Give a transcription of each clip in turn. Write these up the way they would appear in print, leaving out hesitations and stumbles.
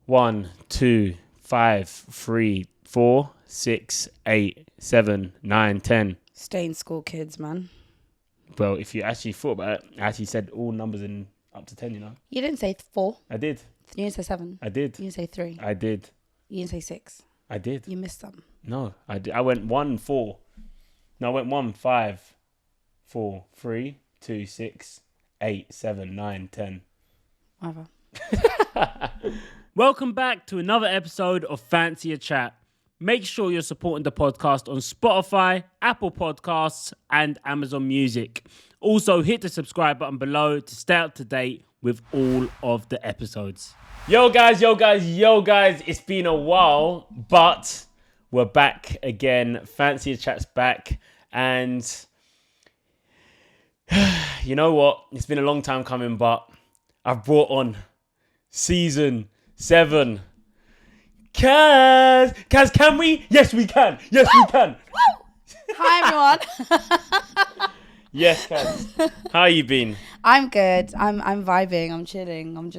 1, 2, 5, 3, 4, 6, 8, 7, 9, 10. Stay in school, kids, man. Well, if you actually thought about it, I actually said all numbers in up to 10, you know. You didn't say 4. I did. You didn't say 7. I did. You didn't say 3. I did. You didn't say 6. I did. You missed some. No, I did. I went 1, 4. No, I went 1, 5, 4, 3, 2, 6, 8, 7, 9, 10. Whatever. Welcome back to another episode of fancyachatt. Make sure you're supporting the podcast on Spotify, Apple Podcasts, and Amazon Music. Also, hit the subscribe button below to stay up to date with all of the episodes. Yo guys, it's been a while, but we're back again. fancyachatt's back, and you know what? It's been a long time coming, but I've brought on Season 7. Kaz Kamwi? Yes, we can. Hi, everyone. Yes, Kaz. How you been? I'm good. I'm vibing. I'm chilling. I'm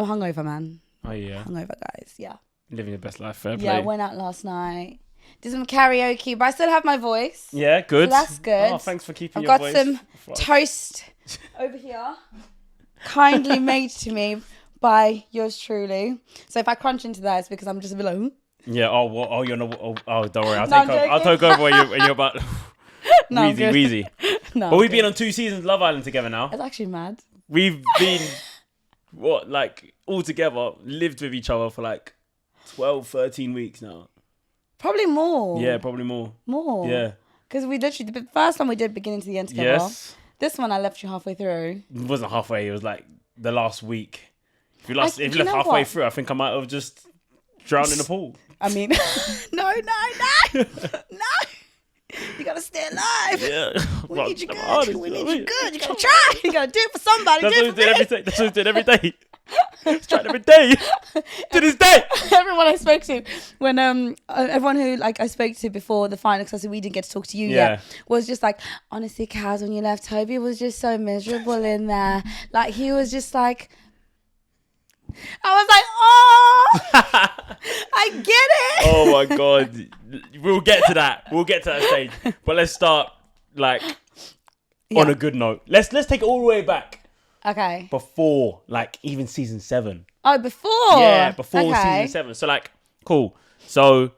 hungover, man. Oh, yeah. Hungover, guys. Yeah. Living your best life. Fair play. Yeah, I went out last night. Did some karaoke, but I still have my voice. Yeah, good. So that's good. Oh, thanks for keeping I've your got voice. some toast over here, kindly made to me by yours truly. So if I crunch into that, it's because I'm just a bit like, hmm? Yeah. Oh, well, oh, you're not. Oh, don't worry. No, I'll take over when you're about. No, Wheezy. No, But we've been on 2 seasons of Love Island together now. It's actually mad. We've been all together, lived with each other for like 12, 13 weeks now. Probably more. Yeah, probably more. More. Yeah. Because we literally, the first time we did beginning to the end together. Yes. This one I left you halfway through. It wasn't halfway. It was like the last week. If you left you know halfway what? through, I think I might have just drowned in the pool. I mean, no. You gotta stay alive. Yeah. We need you good. We need you good. You gotta try. You gotta do it for somebody. That's do what it we for did me. every day. That's what we did every day. It's trying every day. To this day. Everyone I spoke to, when everyone who like I spoke to before the final, because we didn't get to talk to you yet, was just like, honestly, Kaz, when you left, Toby was just so miserable in there. Like he was just like, I was like, oh, I get it. Oh my God. We'll get to that stage. But let's start on a good note. Let's take it all the way back. Okay. Before even season 7. Oh, before? Yeah, before season 7. So cool. So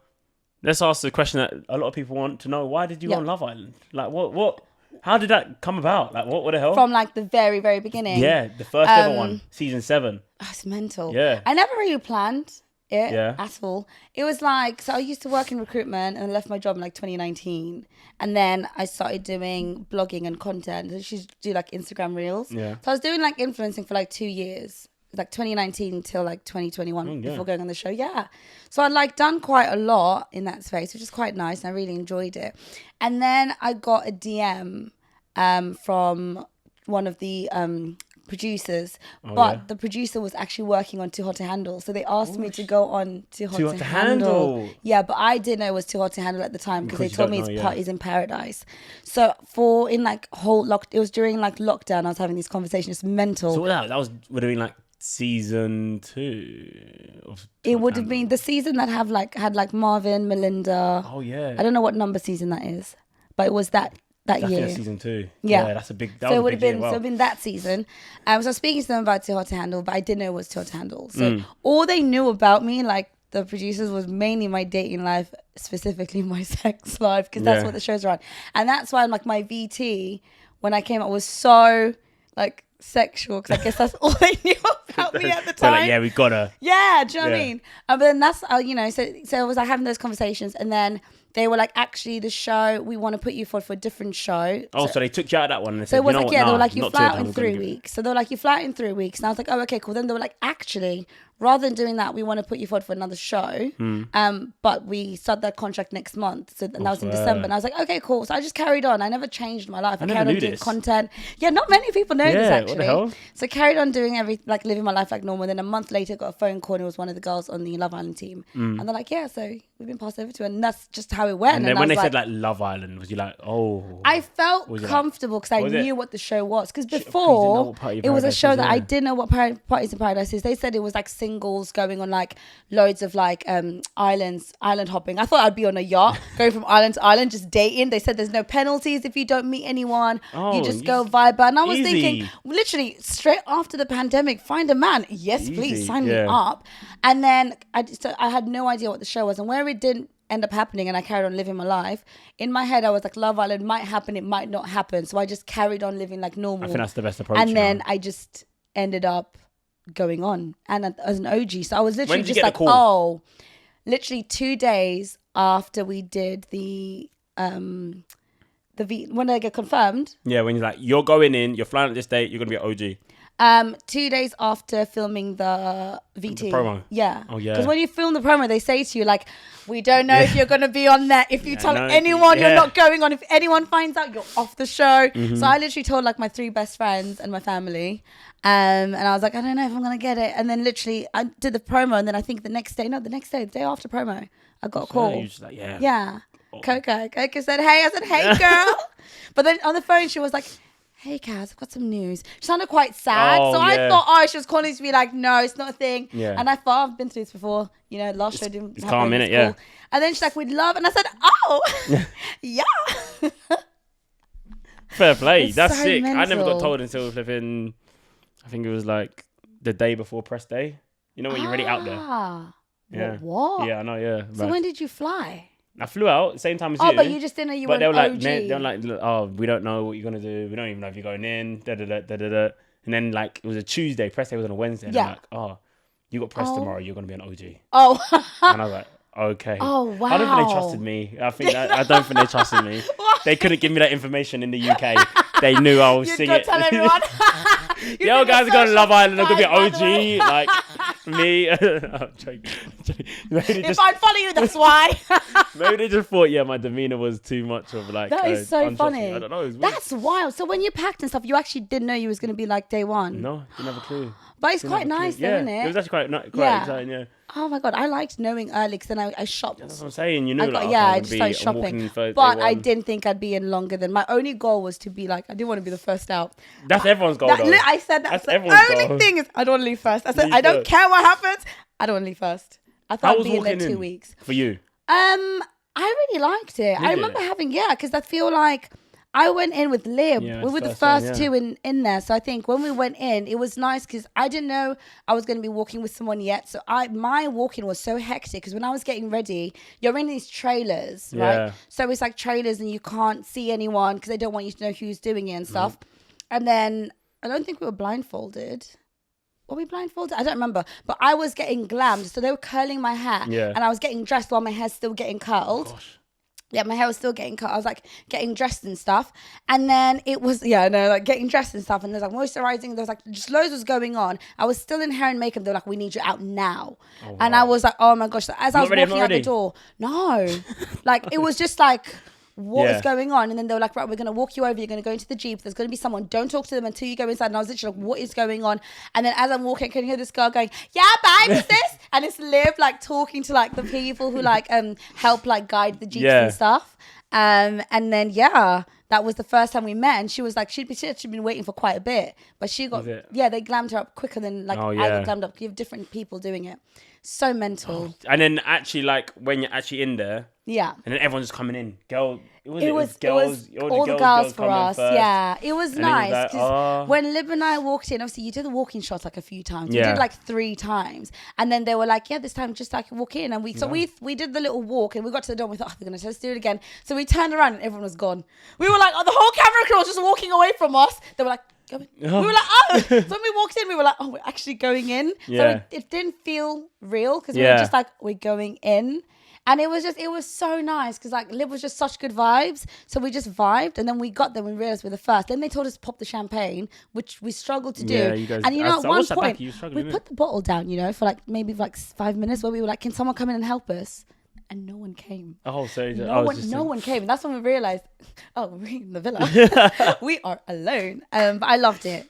let's ask the question that a lot of people want to know. Why did you go on Love Island? What? How did that come about? What the hell? From the very, very beginning. Yeah, the first ever one, season 7. Oh, it's mental. Yeah. I never really planned it at all. It was so I used to work in recruitment and I left my job in 2019. And then I started doing blogging and content. I used to do Instagram reels. Yeah. So I was doing influencing for 2 years. 2019 till 2021 before going on the show. Yeah. So I'd done quite a lot in that space, which is quite nice. And I really enjoyed it. And then I got a DM from one of the producers, the producer was actually working on Too Hot to Handle, so they asked me to go on Too Hot to Handle. Yeah, but I didn't know it was Too Hot to Handle at the time because they told me it's Parties in Paradise. So it was during lockdown. I was having these conversations. It's mental. So that would have been season 2. It would have been the season that had Marvin, Melinda. Oh yeah. I don't know what number season that is, but it was that year. Season 2. Yeah, that's a big. So it would have been. So it'd been that season. So I was speaking to them about Too Hot to Handle, but I didn't know it was Too Hot to Handle. So all they knew about me, the producers, was mainly my dating life, specifically my sex life, because that's what the show's around. And that's why my VT when I came out was so sexual, because I guess that's all they knew about me at the time. So we gotta. Yeah, do you know what I mean? But then that's so it was having those conversations, and then they were actually, the show, we want to put you forward for a different show. Oh, so they took you out of that one. And they so said, it was you know they were nah, you fly out in 3 weeks. So they were you fly out in 3 weeks. And I was oh, okay, cool. Then they were actually, rather than doing that, we want to put you forward for another show. But we start that contract next month. So and that was in December. And I was okay, cool. So I just carried on. I never changed my life. I carried on doing content. Yeah, not many people know this actually. What the hell? So I carried on doing living my life like normal. Then a month later, got a phone call and it was one of the girls on the Love Island team. And they're yeah, so we've been passed over to it. And that's just how it went. And then when they said Love Island, was you oh? I felt comfortable because I knew what the show was. Because before, it was a show that I didn't know what Parties in Paradise is. They said it was singles, going on like loads of like island hopping. I thought I'd be on a yacht going from island to island just dating. They said there's no penalties if you don't meet anyone. You just go vibe. And I was thinking, literally straight after the pandemic, find a man. Yes, please sign me up. And then I had no idea what the show was, and where it didn't end up happening and I carried on living my life. In my head, I was like, Love Island might happen, it might not happen. So I just carried on living like normal. I think that's the best approach. And then I just ended up going on and as an OG. So I was literally just like, literally 2 days after we did when I get confirmed. Yeah, when you're like, you're going in, you're flying at this date, you're going to be OG. 2 days after filming the VT. The promo. Yeah. Oh, yeah. Because when you film the promo, they say to you, like, we don't know if you're going to be on there. If you tell anyone you're not going on, if anyone finds out, you're off the show. Mm-hmm. So I literally told, like, my 3 best friends and my family. And I was like, I don't know if I'm going to get it. And then literally, I did the promo. And then I think the day after promo, I got a call. You're just like, yeah. Yeah. Oh. Coco said, hey. I said, hey, girl. But then on the phone, she was like, hey, Kaz, I've got some news. She sounded quite sad. I thought, she was calling to be like, no, it's not a thing. Yeah. And I thought, I've been through this before. You know, last show didn't it's calm, innit? Yeah. And then she's like, we'd love. And I said, yeah. Fair play. It's That's so sick. mental. I never got told until flipping, I think it was like the day before press day. You know when you're already out there. Yeah. What? Yeah, I know, yeah. So when did you fly? I flew out same time as you. Oh, but you just didn't know you were an OG. They were like, oh, we don't know what you're going to do. We don't even know if you're going in. And then like, it was a Tuesday. Press day was on a Wednesday. And I'm like, oh, you got press tomorrow. You're going to be an OG. Oh. And I was like, okay. Oh, wow. I don't think they trusted me. I don't think they trusted me. They couldn't give me that information in the UK. They knew I was singing. You'd go tell everyone. Yo, guys are going to Love Island. I'm going to be OG. Like, me. I'm joking. If I follow you, that's why. Maybe they just thought, my demeanor was too much of like. That is so funny. I don't know. That's wild. So when you packed and stuff, you actually didn't know you was going to be like day one. No, didn't have a clue. But it's quite nice, though, isn't it? It was actually quite exciting. Yeah. Oh my God, I liked knowing early because then I shopped. That's what I'm saying. You knew, I just started shopping. But I didn't think I'd be in longer than my only goal was to be like, I didn't want to be the first out. That's everyone's goal, though. I said that's the only thing is I don't want to leave first. I said, I don't care what happens. I don't want to leave first. I thought I'd be in there 2 weeks. For you? I really liked it. I remember because I feel like I went in with Lib. We were the first two in there. So I think when we went in, it was nice because I didn't know I was going to be walking with someone yet. So my walking was so hectic because when I was getting ready, you're in these trailers, right? So it's like trailers and you can't see anyone because they don't want you to know who's doing it and stuff. And then I don't think we were blindfolded. Were we blindfolded? I don't remember. But I was getting glammed. So they were curling my hair. Yeah. And I was getting dressed while my hair's still getting curled. Oh, gosh. Yeah, my hair was still getting cut. I was like getting dressed and stuff. And then it was, like getting dressed and stuff. And there's like moisturizing. There was like just loads was going on. I was still in hair and makeup. They were like, we need you out now. Oh, wow. And I was like, oh my gosh. As I was walking out the door, no. Like it was just like, what is going on? And then they were like, right, we're going to walk you over. You're going to go into the Jeep. There's going to be someone. Don't talk to them until you go inside. And I was literally like, what is going on? And then as I'm walking, I can hear this girl going, yeah, babe, is this? And it's Liv like talking to like the people who like help like guide the Jeeps and stuff. And then that was the first time we met, and she was like, she'd been waiting for quite a bit, but she got they glammed her up quicker than like I got glammed up. You have different people doing it. So mental. And then actually, like when you're actually in there, and then everyone's just coming in. It was all the girls for us. First. Yeah, it was nice because when Lib and I walked in, obviously you did the walking shot like a few times. We did like 3 times, and then they were like, this time just like walk in, and we did the little walk, and we got to the door. And we thought, they're gonna tell us to do it again. So we turned around and everyone was gone. We were like, the whole camera crew was just walking away from us. They were like, go in. We were like, So when we walked in, we were like, we're actually going in. So it didn't feel real because we were just like, we're going in. And it was so nice because like Liv was just such good vibes. So we just vibed, and then we got there and we realized we're the first. Then they told us to pop the champagne, which we struggled to do. Yeah, you guys, and at one point we put the bottle down, for like maybe 5 minutes where we were like, can someone come in and help us? And no one came. Oh, so no one came. And that's when we realized, we're in the villa. We are alone. But I loved it.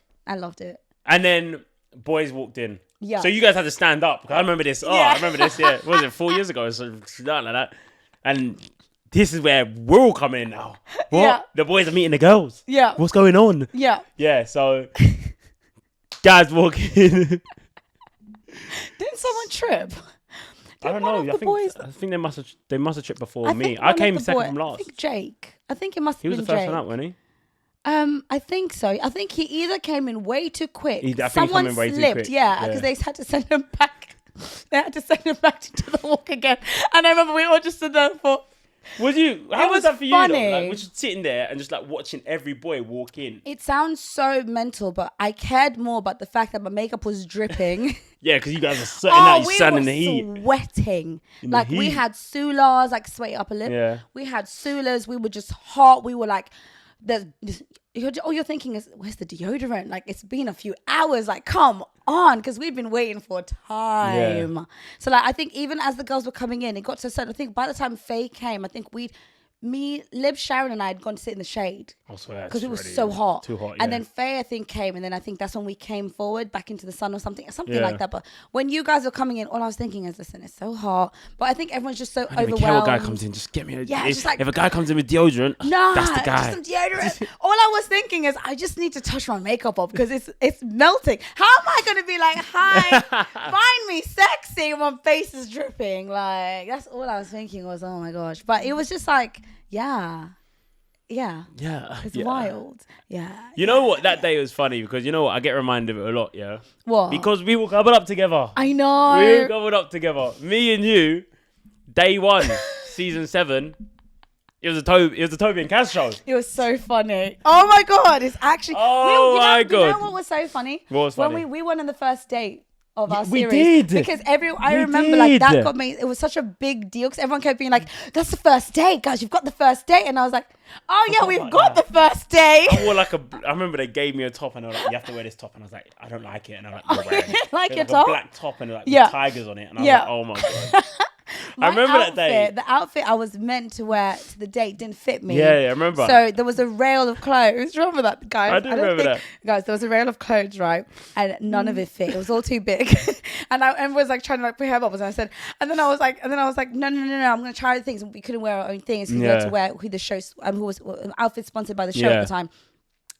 And then boys walked in. Yeah. So you guys had to stand up. I remember this. I remember this. Yeah. What was it 4 years ago? So something like that. And this is where we're all coming in now. What? Yeah. The boys are meeting the girls. Yeah. What's going on? Yeah. Yeah. So guys walk in. Didn't someone trip? I don't know. I think they must have tripped before me. I came second from last. I think Jake. I think it must have been Jake. He was the first one out, wasn't he? I think so. I think he either came in way too quick. Someone slipped, yeah, because they had to send him back. They had to send him back to the walk again. And I remember we all just stood there for. How was that for you? Though? Like, we're just sitting there and just like watching every boy walk in. It sounds so mental, but I cared more about the fact that my makeup was dripping. Yeah, because you guys are sweating out, you're standing in the heat. We were sweating. Like we had Sulas, like sweaty upper lip. Yeah. We had Sulas. We were just hot. We were like, all you're thinking is, where's the deodorant? Like, it's been a few hours. Like, come on, because we've been waiting for time. Yeah. So, like, I think even as the girls were coming in, it got to a certain. I think by the time Faye came, I think Lib, Sharon, and I had gone to sit in the shade. I swear, because it was so hot. Too hot. And then Faye, I think, came, and then I think that's when we came forward back into the sun or something like that. But when you guys were coming in, all I was thinking is, listen, it's so hot. But I think everyone's just so overwhelmed. I don't care what guy comes in, just get me. If a guy comes in with deodorant, that's the guy. Just some deodorant. All I was thinking is, I just need to touch my makeup up because it's melting. How am I going to be like, hi, find me sexy when my face is dripping? Like, that's all I was thinking was, oh my gosh. But it was just like, yeah. It's wild. Yeah. You know what? That day was funny because you know what? I get reminded of it a lot, yeah? What? Because we were coupled up together. I know. We were coupled up together. Me and you, day 1, season 7. It was a Toby and Kaz show. It was so funny. Oh my God. It's actually. Oh my God. You know what was so funny? What was funny? When we went on the first date of our we series. Did. Because I remember like that got me, it was such a big deal because everyone kept being like, that's the first date, guys, you've got the first date. And I was like, oh yeah, we've got the first date. I remember they gave me a top and they were like, you have to wear this top. And I was like, I don't like it. And I'm like, you're wearing it. Like your like top? A black top and like with tigers on it. And I was like, oh my God. I remember that day. The outfit I was meant to wear to the date didn't fit me. Yeah, I remember. So there was a rail of clothes. Remember that, guys? I do remember that. Guys, there was a rail of clothes, right? And none of it fit. It was all too big. And everyone was like trying to like put hair bubbles. And I said, and then I was like, no, I'm going to try the things. And we couldn't wear our own things. We had to wear who the show, who was outfit sponsored by the show at the time.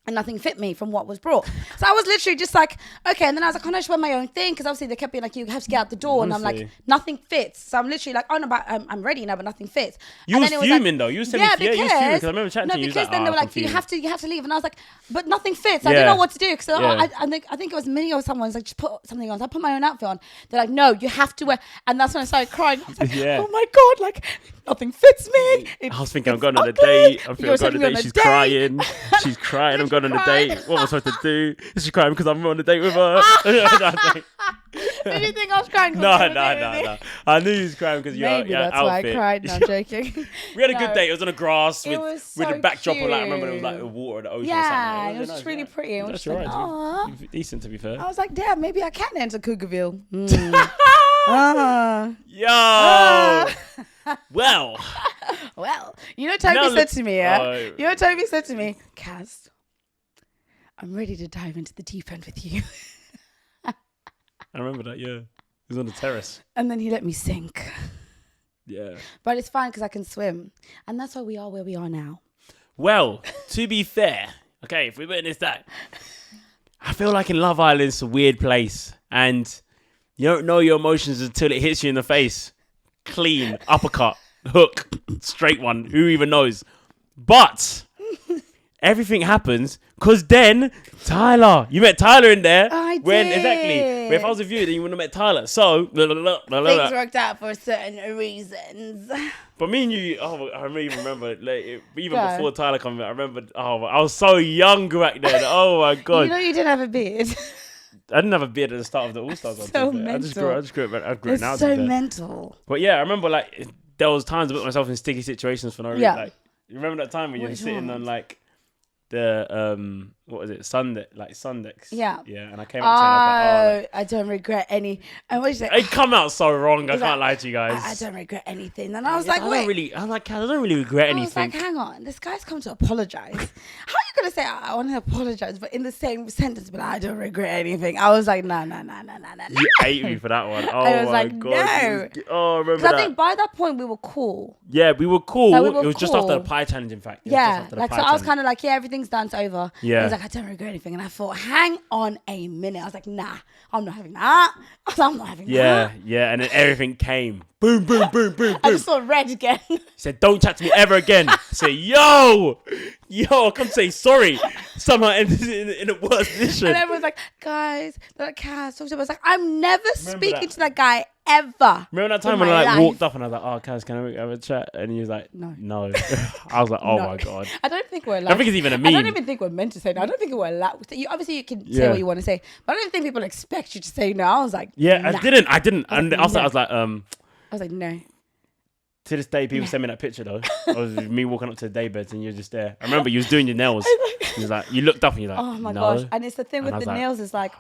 And nothing fit me from what was brought. So I was literally just like, okay. And then I was like, oh, no, I just wear my own thing. Because obviously they kept being like, you have to get out the door. Honestly. And I'm like, nothing fits. So I'm literally like, oh, no, but I'm ready now, but nothing fits. You was fuming though. You was saying, you was fuming because I remember chatting to you. No, because then they were like, you have to leave. And I was like, but nothing fits. I didn't know what to do. Because I think it was Minnie or someone was like, just put something on. So I put my own outfit on. They're like, no, you have to wear. And that's when I started crying. I was like, oh my God, like nothing fits me. I was thinking I'm going on a date. I'm going on a date. She's crying. She's crying. I'm going on a date. What am I supposed to do? Is she crying because I'm on a date with her? Did you think I was crying? No. I knew you was crying because your outfit. Maybe that's why I cried. No, I'm joking. We had a good date. It was on the grass with the backdrop of like, I remember it was like the water or the ocean or something. Yeah, it was just really pretty. It was just like, aww. Decent to be fair. I was like, damn, maybe I can enter Cougarville. Well, you know Toby said to me, you know Toby said to me, Kaz, I'm ready to dive into the deep end with you. I remember that, yeah. He was on the terrace. And then he let me sink. Yeah. But it's fine because I can swim. And that's why we are where we are now. Well, to be fair, okay, if we witness that, I feel like in Love Island it's a weird place. And you don't know your emotions until it hits you in the face. Clean, uppercut, hook, straight one. Who even knows? But everything happens because then you met Tyler in there. I did. Exactly. If I was with you, then you wouldn't have met Tyler. So things worked out for certain reasons. But me and you, I really remember, like, even before Tyler came, I remember, I was so young back then. Oh my God. You know you didn't have a beard. I didn't have a beard at the start of the All-Stars. So mental. I just grew it now. It's so mental. But yeah, I remember like there was times I put myself in sticky situations for no reason. Like, you remember that time when you were sitting on like the what was it, Sundex? Yeah. And I came up to her, like, I don't regret any. And what did you say? It come out so wrong. I can't lie to you guys. I don't regret anything. And I was like, I don't really regret anything. I was like, hang on, this guy's come to apologize. How are you gonna say I want to apologize, but in the same sentence, but I don't regret anything? I was like, no. You ate me for that one. Oh I was my like, God. no. Oh, remember Because that? I think by that point we were cool. Yeah, we were cool. Like, we were it was just after the cool. pie challenge, in fact. Yeah, like, so I was kind of like, yeah, everything's done, it's over. Yeah. He was like, I don't regret anything. And I thought, hang on a minute. I was like, nah, I'm not having that. I was like, I'm not having that. Yeah. And then everything came. Boom, boom, boom, boom, boom. I just saw red again. He said, don't chat to me ever again. I said, yo, come say sorry. Somehow ended in a worse position. And everyone's like, guys, they're like, Kaz, talk to him. I was like, I'm never speaking to that guy ever. Remember that time when I walked up and I was like, oh, Kaz, can I have a chat? And he was like, no. I was like, oh my God. I don't think we're allowed. I don't think it's even a meme. I don't even think we're meant to say no. I don't think we're allowed. Obviously, you can say what you want to say, but I don't think people expect you to say no. I was like, yeah, nah. I didn't. And after I was like, no. to this day, people send me that picture though. It was me walking up to the daybeds and you're just there. I remember you was doing your nails. He was like, you looked up and you're like, oh my no. gosh. And it's the thing with the nails is like,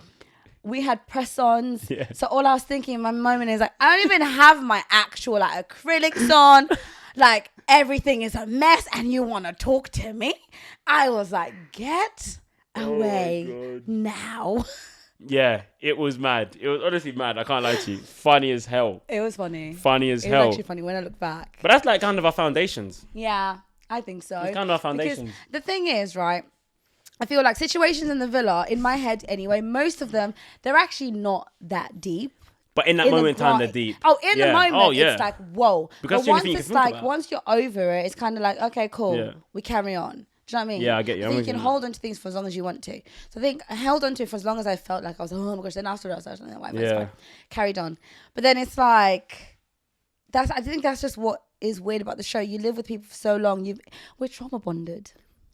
we had press-ons. Yeah. So all I was thinking in my moment is like, I don't even have my actual like acrylics on. Like everything is a mess and you want to talk to me? I was like, get away now. Yeah, it was mad. It was honestly mad. I can't lie to you. Funny as hell. It was funny. Funny as hell. hell. It was actually funny when I look back. But that's like kind of our foundations. Yeah, I think so. It's kind of our foundations. Because the thing is, right, I feel like situations in the villa, in my head anyway, most of them, they're actually not that deep. But in that moment in time, they're deep. Oh, in the moment, it's like, whoa. Because but once it's like, once you're over it, it's kind of like, okay, cool. We carry on. Do you know what I mean? Yeah, I get you. I think you can hold on to things for as long as you want to. So I think I held on to it for as long as I felt like I was, oh my gosh. Then afterwards, I was like, whatever, it's fine. Carried on. But then it's like, I think that's just what is weird about the show. You live with people for so long. We're trauma bonded.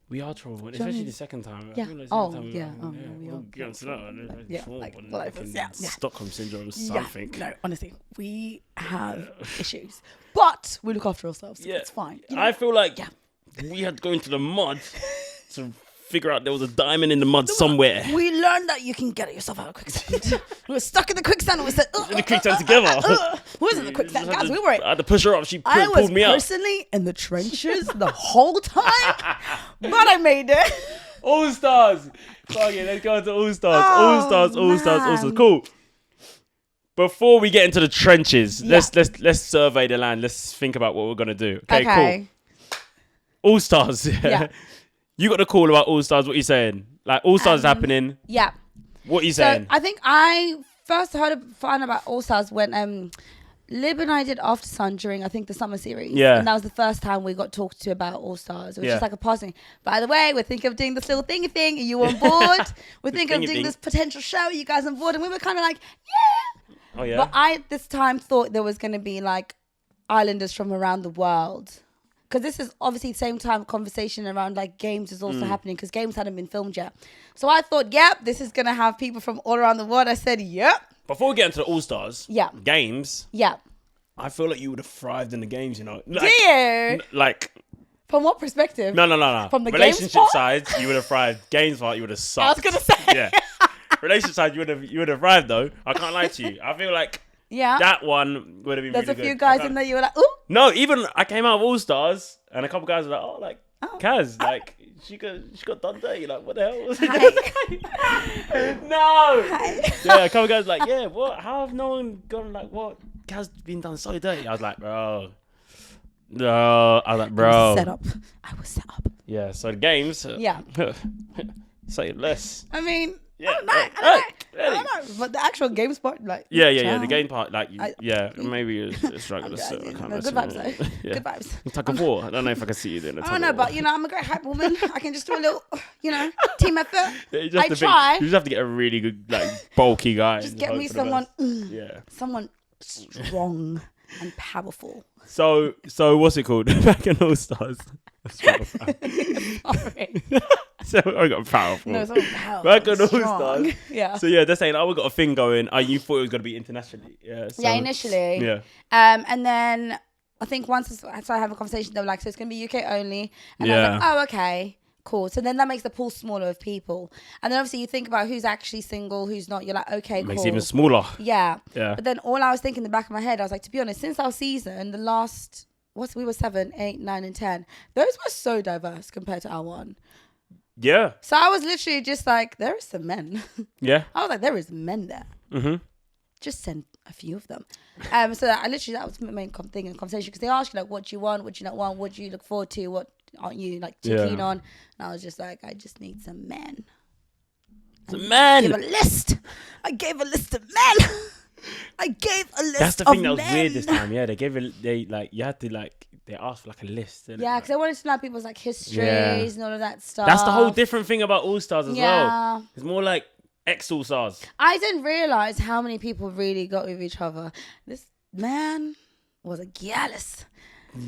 We are trauma bonded, especially the second time. Yeah. We are. Get onto that. Yeah, like, Stockholm syndrome or something. No, honestly, we have issues. But we look after ourselves. So it's fine. You know? I feel like we had to go into the mud to figure out there was a diamond in the mud somewhere. We learned that you can get yourself out of quicksand. We were stuck in the quicksand and we said, in the quicksand together. Who was in the quicksand? Guys, we were. I had to push her up. She pulled me up. I was personally in the trenches the whole time, but I made it. All Stars. Okay, let's go into All Stars. All Stars. Cool. Before we get into the trenches, let's survey the land. Let's think about what we're gonna do. Okay. Cool. All Stars. Yeah. You got the call about All Stars. What are you saying? Like All Stars is happening. Yeah. What are you saying? So I think I first found about All Stars when Lib and I did After Sun during I think the summer series. Yeah. And that was the first time we got talked to about All Stars. It was just like a passing. By the way, we're thinking of doing this little thingy thing. Are you on board? We're thinking of doing this potential show. Are you guys on board? And we were kind of like, yeah. Oh yeah. But I at this time thought there was going to be like islanders from around the world. Because this is obviously the same time conversation around like games is also happening because games hadn't been filmed yet. So I thought, yep, this is going to have people from all around the world. I said, yep. Before we get into the All Stars games, I feel like you would have thrived in the games, you know. Like, do you? Like, from what perspective? No. From the relationship side, you would have thrived. Games part, you would have sucked. I was gonna say. Yeah. Relationship side, you would have thrived though. I can't lie to you. I feel like that one would have been. There's really a few good. guys in there. You were like, ooh. No, even I came out of All Stars, and a couple guys were like, Kaz, like she got done dirty. Like, what the hell? No. Yeah, a couple guys were like, yeah, what? How have no one gone like what? Kaz been done so dirty. I was like, bro. No, I was like, bro. I was set up. Yeah. So the games. Say less. I mean. Yeah. I don't know. But the actual games part, like yeah, the game part, like maybe it's right. Good vibes though. Yeah. Good vibes. Tug of war. I don't know if I can see you doing a tug of war. I don't know, but I'm a great hype woman. I can just do a little, team effort. Yeah, I try. You just have to get a really good, like, bulky guy. Just get me someone, someone strong and powerful. So what's it called? Back in All Stars. Sorry. So I got powerful. No, it's not powerful. Back in All Stars. Yeah. So yeah, they're saying, we got a thing going. You thought it was gonna be internationally. Yeah. So, initially. Yeah. And then I think once I started having a conversation, they were like, so it's gonna be UK only. And I was like, oh, okay. Cool. So then that makes the pool smaller of people. And then obviously you think about who's actually single, who's not. You're like, okay, cool. Makes it even smaller. Yeah. But then all I was thinking in the back of my head, I was like, to be honest, since our season, the last, we were 7, 8, 9, and 10, those were so diverse compared to our one. Yeah. So I was literally just like, there is some men. Yeah. I was like, there is men there. Mm-hmm. Just send a few of them. So that was my main thing in the conversation, because they asked you like, what do you want, what do you not want, what do you look forward to, what aren't you like too keen on? And I was just like, I just need some men. Some men. Give a list. I gave a list of men. I gave a list. That's the thing that of was men. weird this time. Yeah, you had to they asked for like a list. Yeah, because they wanted to know people's like histories and all of that stuff. That's the whole different thing about All Stars as Yeah. well. It's more like ex All Stars. I didn't realize how many people really got with each other. This man was a gallus.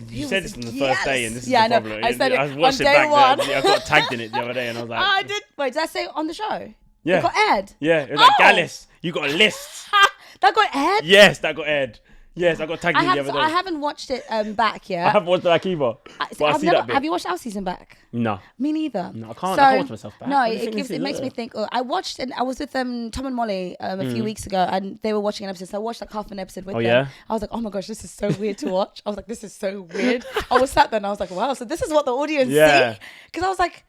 You said this on the first day, and this is the I know. problem. I said it I on watched it day back one. there. I got tagged in it the other day, and I was like, I did. Wait, did I say it on the show? Yeah. It got aired. Yeah, it was like Oh. Gallus. You got a list. That got aired? Yes, that got aired. Yes, I got tagged in the other day. I haven't watched it back yet. I haven't watched it back either. But I see that bit. Have you watched our season back? No. Me neither. No, I can't watch myself back. No, What do you think it makes me think. I watched, and I was with Tom and Molly a few weeks ago, and they were watching an episode. So I watched like half an episode with them. Yeah? I was like, oh my gosh, this is so weird to watch. I was like, this is so weird. I was sat there and I was like, wow, so this is what the audience see? Because I was like,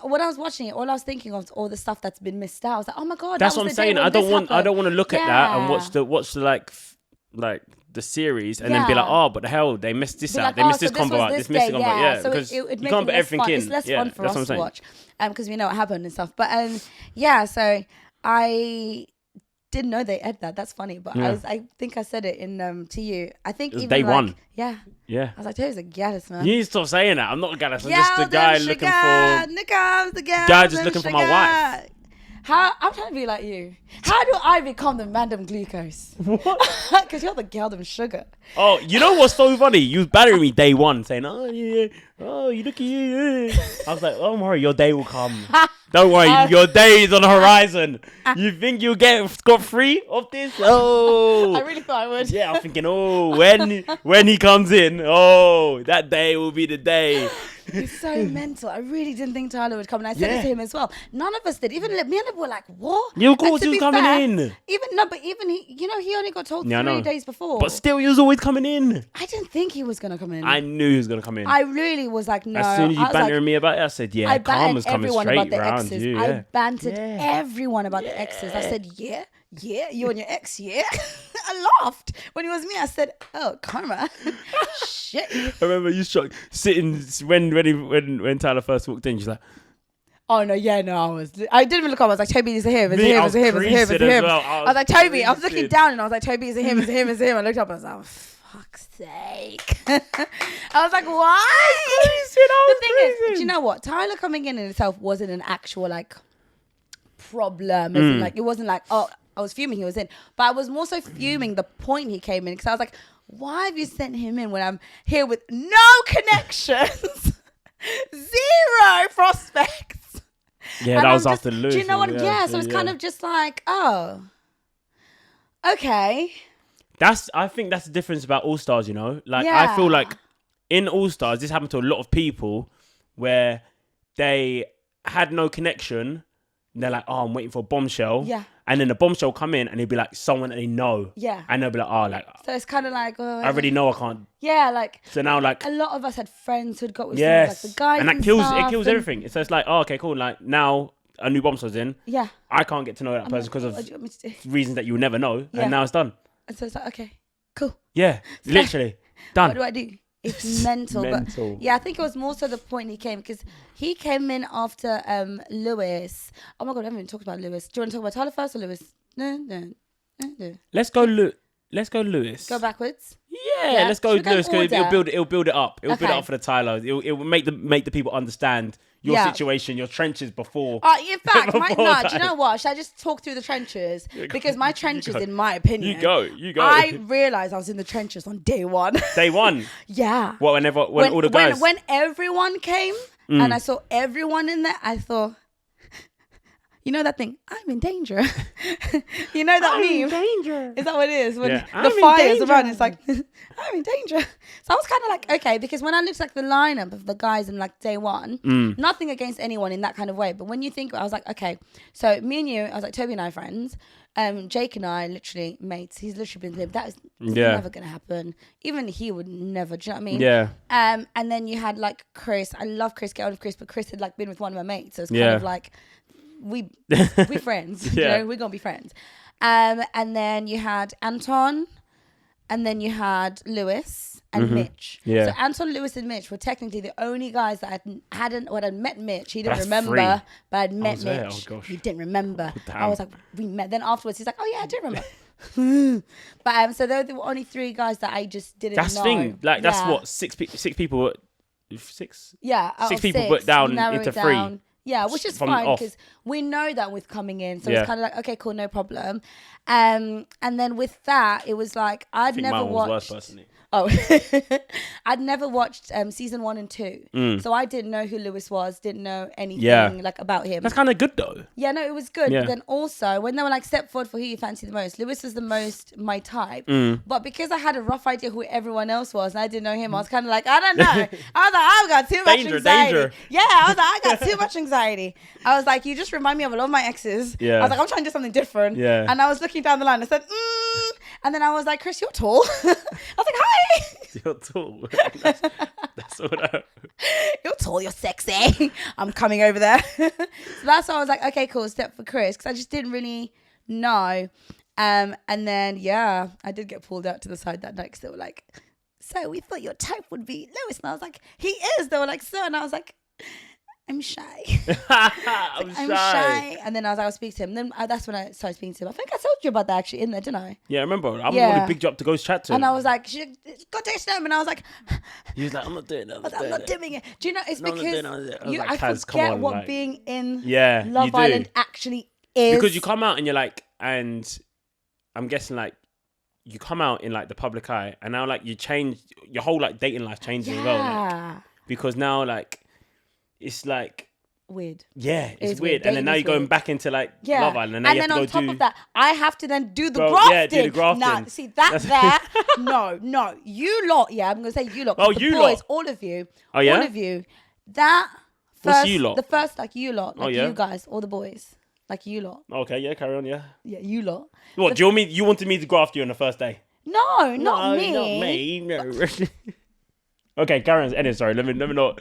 when I was watching it, all I was thinking of was all the stuff that's been missed out. I was like, oh my god, That's that what was I'm the day saying. when I don't this want to look at that and Yeah. watch the like the series and then be like, oh, but the hell, they missed this out. They missed this combo out. This missed combo out. Yeah, so because it you can't put everything fun. in. It's less Yeah, fun for that's what I'm us to saying. watch, because we know what happened and stuff. But yeah, so I didn't know they aired that. That's funny, but I think I said it in to you. I think It was even day like, one. Yeah. Yeah. I was like, "There's a Gallus, man." You need to stop saying that. I'm not a guy. I'm just a guy looking for. Guy just looking for my wife. I'm trying to be like you. How do I become the madam glucose? What? Because you're the girl sugar. Oh, you know what's so funny? You was battering me day one, saying, "Oh yeah, oh you look at you." I was like, "Don't worry, your day will come. Don't worry, your day is on the horizon. You think you'll get scot free of this? Oh, I really thought I would. yeah." I'm thinking, oh, when he comes in, oh, that day will be the day. It's so mental. I really didn't think Tyler would come, and I said it to him as well. None of us did. Even me and him were like, "What?" You of course And to he was be coming fair, in. Even he only got told 3 days before. But still, he was always coming in. I didn't think he was gonna come in. I knew he was gonna come in. I really was like, no. As soon as you I was bantering like, me about it, I said, yeah, I karma's bantered coming everyone straight about the around exes. you. I Yeah. bantered everyone about the exes. I said, yeah, you and your ex, yeah. I laughed. When it was me, I said, oh, karma. Shit. I remember you sitting when Tyler first walked in. She's like, Oh no, I didn't even look up. I was like, Toby, is it him? Is it him? Is it him? Is it him? Is it him? I was like, Toby. I was looking down and I was like, Toby, is it him? Is it him? Is it him? I looked up and I was like, oh, fuck's sake. I was like, why? The thing is, do you know what? Tyler coming in itself wasn't an actual like problem. Like, it wasn't like, oh, I was fuming he was in. But I was more so fuming the point he came in, because I was like, why have you sent him in when I'm here with no connections? 0 prospects. yeah, And that was I'm after Lewis. Do you know what? Yeah, so it's kind of just like, oh, okay. I think that's the difference about All Stars, you know? Like, I feel like in All Stars, this happened to a lot of people where they had no connection. And they're like, oh, I'm waiting for a bombshell. Yeah. And then the bombshell come in and it'd be like someone that they know. Yeah. And they'll be like, oh, like, So it's kind of like, I already know I can't. yeah, like So now, like, a lot of us had friends who'd got with yes. like the guys, and that kills stuff, everything. So it's like, oh, okay, cool. Like, now a new bombshell's in. Yeah. I can't get to know that person because What do of you want me to do? reasons that you will never know. Yeah. And now it's done. And so it's like, okay, cool. Yeah, literally. Done. What do I do? It's mental. Mental. But yeah, I think it was more so the point he came, because he came in after Lewis. Oh my God, I haven't even talked about Lewis. Do you want to talk about Tyler first or Lewis? No. Let's go Lewis. Go backwards. Yeah, let's go Should we Lewis. in order? It'll build it up. It'll build Okay. it up for the Tyler. It will make the people understand your Yeah. situation, your trenches before. In fact, Before do you that. know what? Should I just talk through the trenches? Because my trenches, in my opinion, You go. I realised I was in the trenches on day one. Day one. Yeah. Well, when all the guys. When everyone came and I saw everyone in there, I thought, You know that thing? I'm in danger. You know that meme? in danger. Is that what it is? When Yeah. the I'm in fire's danger. around, it's like, I'm in danger. So I was kind of like, okay, because when I looked at the lineup of the guys in like day one, nothing against anyone in that kind of way. But when you think, I was like, okay, so me and you, I was like, Toby and I are friends. Jake and I literally mates. He's literally been that is never gonna happen. Even he would never. Do you know what I mean? Yeah. And then you had like Chris. I love Chris. Get on with Chris, but Chris had like been with one of my mates, so it's kind of like we friends. Yeah. You know, we're gonna be friends. And then you had Anton, and then you had Lewis and Mitch. Yeah. So Anton, Lewis, and Mitch were technically the only guys that I'd met Mitch. He didn't That's remember, three. but I'd met was Mitch. there. Oh, gosh. He didn't remember. Oh, damn. I was like, we met. Then afterwards, he's like, oh yeah, I do remember. But so those were only three guys that I just didn't That's know. the thing. Like, that's Yeah. what, six people, six? Yeah, out Six of people six, put down narrow into it three. down. Yeah, which is From fine off. because we know that with coming in, so Yeah. it's kind of like, okay, cool, no problem. And then with that, it was like I'd I think never mine was watched. worse, personally. Oh, I'd never watched season 1 and 2, so I didn't know who Lewis was, didn't know anything like about him. That's kind of good, though. Yeah, no, it was good. Yeah. But then also, when they were like, step forward for who you fancy the most, Lewis was the most my type. But because I had a rough idea who everyone else was and I didn't know him, I was kind of like, I don't know. I was like, I've got too much anxiety. Danger. Yeah, I was like, I got too much anxiety. I was like, you just remind me of a lot of my exes. Yeah. I was like, I'm trying to do something different. Yeah. And I was looking down the line. I said, And then I was like, Chris, you're tall. I was like, hi. You're tall. That's what I... You're tall, you're sexy. I'm coming over there. So that's why I was like, okay, cool, step for Chris, because I just didn't really know. And then, yeah, I did get pulled out to the side that night because they were like, so we thought your type would be Lewis. And I was like, he is. They were like, so. And I was like, I'm shy. I'm shy. And then I was like, I'll speak to him. Then that's when I started speaking to him. I think I told you about that actually in there, didn't I? Yeah, I remember. I'm Yeah. really big up to go chat to him. And I was like, go text him. And I was like, He was like, I'm not doing that. I'm not doing it. Do you know, it's No, I'm not because doing it. I was like, I Kaz, come forget on, what like- being in Yeah, Love you do. Island actually is. Because you come out and you're like, and I'm guessing like, you come out in like the public eye and now like you change, your whole like dating life changes as well. Like, Yeah. because now like, it's like, Weird. yeah, It is it's weird. And Dating then now is you're going weird. back into like Yeah. Love Island. And now you have then to on go top do... of that, I have to then do the Go- grafting. yeah, do the grafting. Nah, see, that there, no. You lot, yeah, I'm going to say you lot. 'cause Oh, the you boys, lot. all of you. Oh, yeah? All of you. That What's first, you lot? the first, like you lot, like Oh, yeah? you guys, all the boys. Like you lot. Okay, yeah, carry on, yeah. Yeah, you lot. What, do you wanted me to graft you on the first day? No, not me. Not me. No. Okay, Karen's ended. Sorry, let me not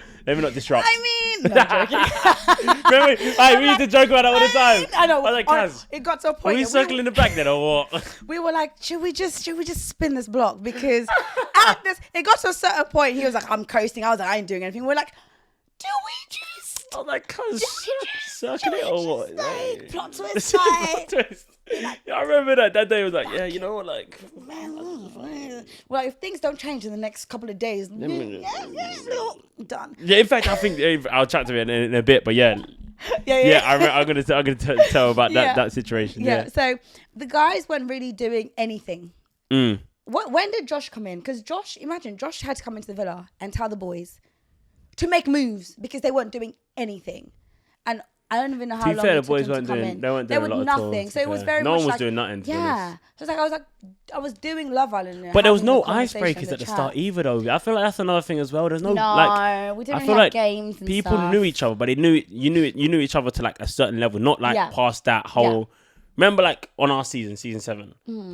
disrupt. I mean, no, I'm joking. Remember, we used to joke about that all the time. I know. I was like, Kaz, it got to a are point. we that circling the back then or what? we were like, should we just spin this block? Because at this, it got to a certain point. He was like, I'm coasting. I was like, I ain't doing anything. We're like, do we just? I'm like, Kaz, circling it or what? Like, plot twist, Plot like, twist. Yeah, I remember that day was like, yeah, you know what, like, well, if things don't change in the next couple of days, done. yeah. In fact, I think I'll chat to him in a bit, but yeah, Yeah. I'm gonna tell about Yeah. that situation. Yeah. Yeah. So the guys weren't really doing anything. When did Josh come in? Because Josh had to come into the villa and tell the boys to make moves because they weren't doing anything. And I don't even know how To be long fair, it the took boys them to weren't come doing. in. They weren't doing a lot of nothing. tours, So it was to be very fair. No much one was like, doing nothing. To be yeah. honest. So it's like I was doing Love Island. But there was having no the conversation, icebreakers at the chat. start either, though. I feel like that's another thing as well. There's no No, like. we didn't I really feel have like games and people stuff. knew each other, but you knew each other to like a certain level, not like Yeah. past that whole. Remember, like on our season 7,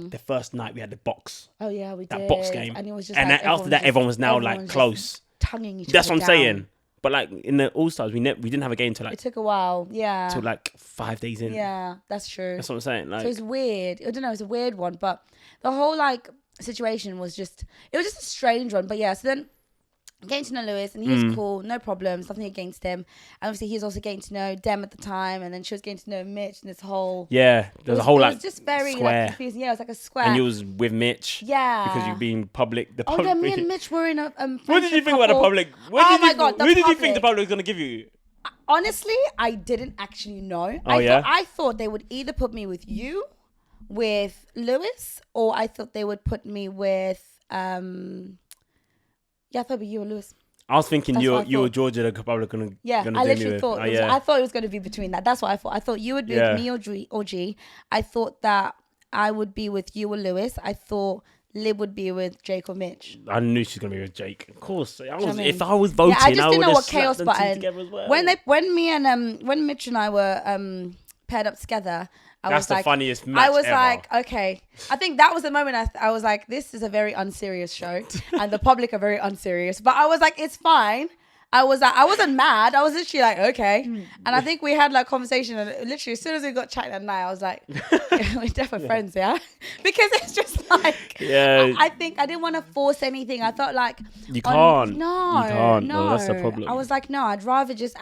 the first night we had the box, Oh yeah, we did. that box game, And it was just and like then after that, everyone was now like just close. tonguing each That's other what I'm saying. down. But like in the All Stars, we didn't have a game till It like took a while. Yeah. 5 days in. Yeah, that's true. That's what I'm saying. Like, So it's weird. I don't know. It's a weird one, but the whole like situation was just a strange one. But yeah, so then getting to know Lewis, and he was cool, no problems, nothing against him. And obviously, he was also getting to know Dem at the time, and then she was getting to know Mitch, and this whole yeah, there was a whole it like was just very square. like confusing. Yeah, it was like a square. And you was with Mitch. Yeah. Because you've been public. The Oh public. yeah, me and Mitch were in a. What did you think about the public? The Who did you think the public. public was gonna give you? Honestly, I didn't actually know. Oh, yeah? I thought they would either put me with you, with Lewis, or I thought they would put me with. Yeah, I thought it'd be you or Lewis. I was thinking That's you what I or thought. Georgia are probably gonna. Yeah, gonna I do me literally with. thought. Oh, It was, yeah. I thought it was going to be between that. That's what I thought. I thought you would be Yeah. with me or G. I thought that I would be with you or Lewis. I thought Lib would be with Jake or Mitch. I knew she's gonna be with Jake. Of course, if I was Yeah, voting, I just didn't know what chaos chaos button. together as well. When Mitch and I were paired up together, That's the funniest match I was ever. like, okay. I think that was the moment I was like, this is a very unserious show, and the public are very unserious. But I was like, it's fine. I wasn't mad. I was literally like, okay. And I think we had like conversation, and literally as soon as we got chatting at night, I was like, we're definitely friends, yeah. Because it's just like, I think I didn't want to force anything. I felt like you can't. No, you can't. No, that's the problem. I was like, no, I'd rather just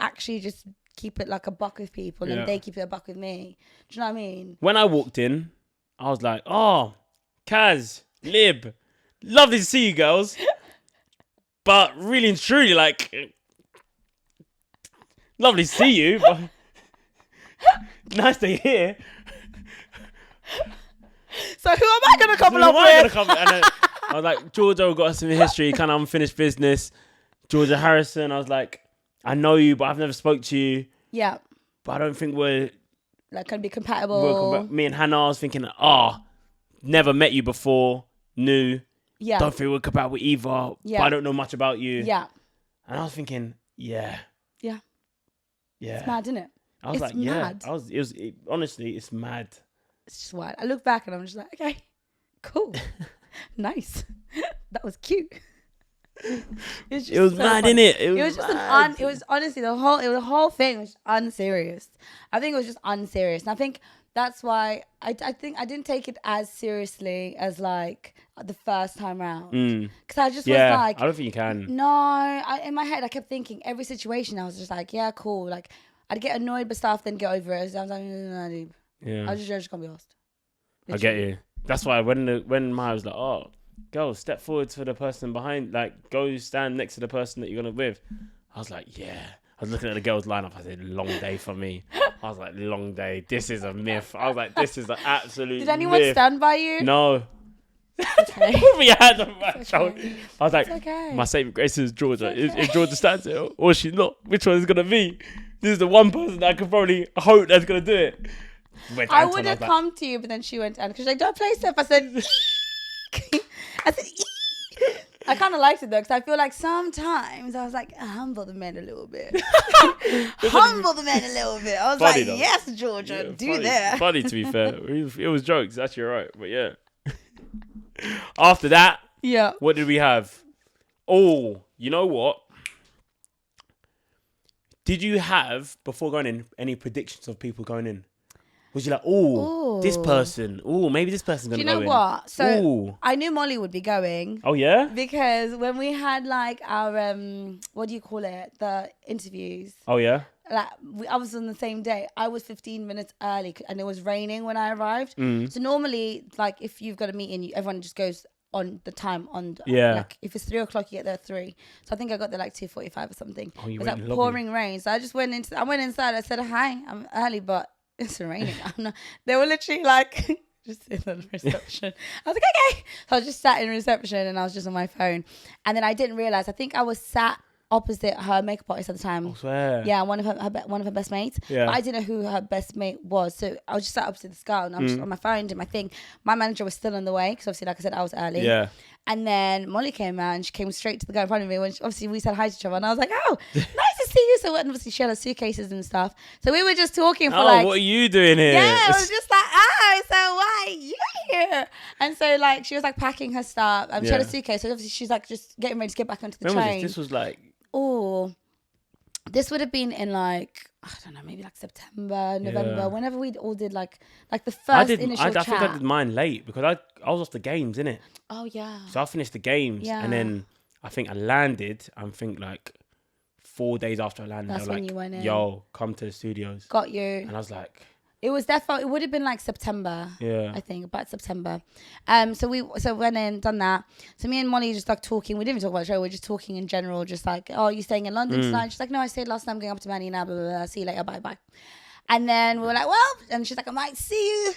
keep it like a buck with people, and they keep it a buck with me. Do you know what I mean? When I walked in, I was like, oh, Kaz, Lib, lovely to see you girls. But really and truly, like, lovely to see you. But nice to hear. So who am I going to couple up with? And then I was like, Georgia got some history, kind of unfinished business. Georgia Harrison, I was like, I know you, but I've never spoke to you. Yeah. But I don't think we're like can be compatible. Me and Hannah, I was thinking, never met you before, new. Yeah. Don't think we're compatible either. Yeah. But I don't know much about you. Yeah. And I was thinking, yeah. It's mad, isn't it? I was mad. Honestly, it's mad. It's just wild. I look back and I'm just like, okay, cool, nice. That was cute. It was mad, innit? It was just mad. it was honestly the whole thing was unserious. I think it was just unserious, and I think that's why I think I didn't take it as seriously as like the first time round, because I just was like, I don't think you can. No, in my head I kept thinking every situation I was just like, yeah, cool. Like I'd get annoyed by stuff, then get over it. So I was like, no, dude. Yeah, I just can't be asked. Literally. I get you. That's why when Maya was like, oh, go step forward to the person behind, like go stand next to the person that you're gonna with. I was like, yeah. I was looking at the girls' lineup. I said, long day for me. I was like, long day. This is a myth. I was like, this is an absolute Did anyone myth. stand by you? No. Okay. We had a match. Okay. I was like, okay. my saving grace is Georgia. If Georgia stands there or she's not, which one is gonna be? This is the one person that I could probably hope that's gonna do it. I would have come to you, but then she went and because she's like, don't play stuff. I said, I kind of liked it though, because I feel like sometimes I was like, humble the man a little bit. Humble the man a little bit. I was funny like, though. yes, Georgia, do funny, that. Funny to be fair. It was jokes. Actually, right. But yeah. After that, Yeah. what did we have? Oh, you know what? Did you have, before going in, any predictions of people going in? Was you like, this person, maybe this person's going to go in? Do you know what? So I knew Molly would be going. Oh, yeah? Because when we had like our, what do you call it? The interviews. Oh, yeah? Like I was on the same day. I was 15 minutes early and it was raining when I arrived. So normally, like if you've got a meeting, everyone just goes on the time like if it's 3 o'clock, you get there at 3. So I think I got there like 2:45 or something. Oh, it was like pouring rain. So I just went inside. I said, hi, I'm early, but it's raining. I'm not. They were literally like just in the reception. I was like, okay. So I was just sat in reception and I was just on my phone. And then I didn't realize. I think I was sat opposite her makeup artist at the time. I swear. Yeah, one of her best mates. Yeah. But I didn't know who her best mate was. So I was just sat opposite this girl and I was just on my phone doing my thing. My manager was still on the way because obviously, like I said, I was early. Yeah. And then Molly came out and she came straight to the guy in front of me when obviously we said hi to each other and I was like, oh, nice to see you. So obviously she had her suitcases and stuff. So we were just talking for what are you doing here? Yeah, I was just like, so why are you here? And so like she was like packing her stuff. She had a suitcase. So obviously she's like just getting ready to get back onto the train. This was like... Oh, this would have been in like, I don't know, maybe like September, November, whenever we all did like the first initial chat. I think I did mine late because I was off the games, innit? Oh, yeah. So I finished the games and then I think I landed, like 4 days after I landed, That's they were when like, you went in. yo, come to the studios. Got you. And I was like... It was definitely, it would have been like September. Yeah. I think, about September. So went in, done that. So me and Molly just like talking. We didn't even talk about the show. We were just talking in general, just like, oh, you staying in London tonight? She's like, no, I stayed last night. I'm going up to Manny now, blah, blah, blah. See you later. Bye, bye. And then we were like, well, and she's like, I might see you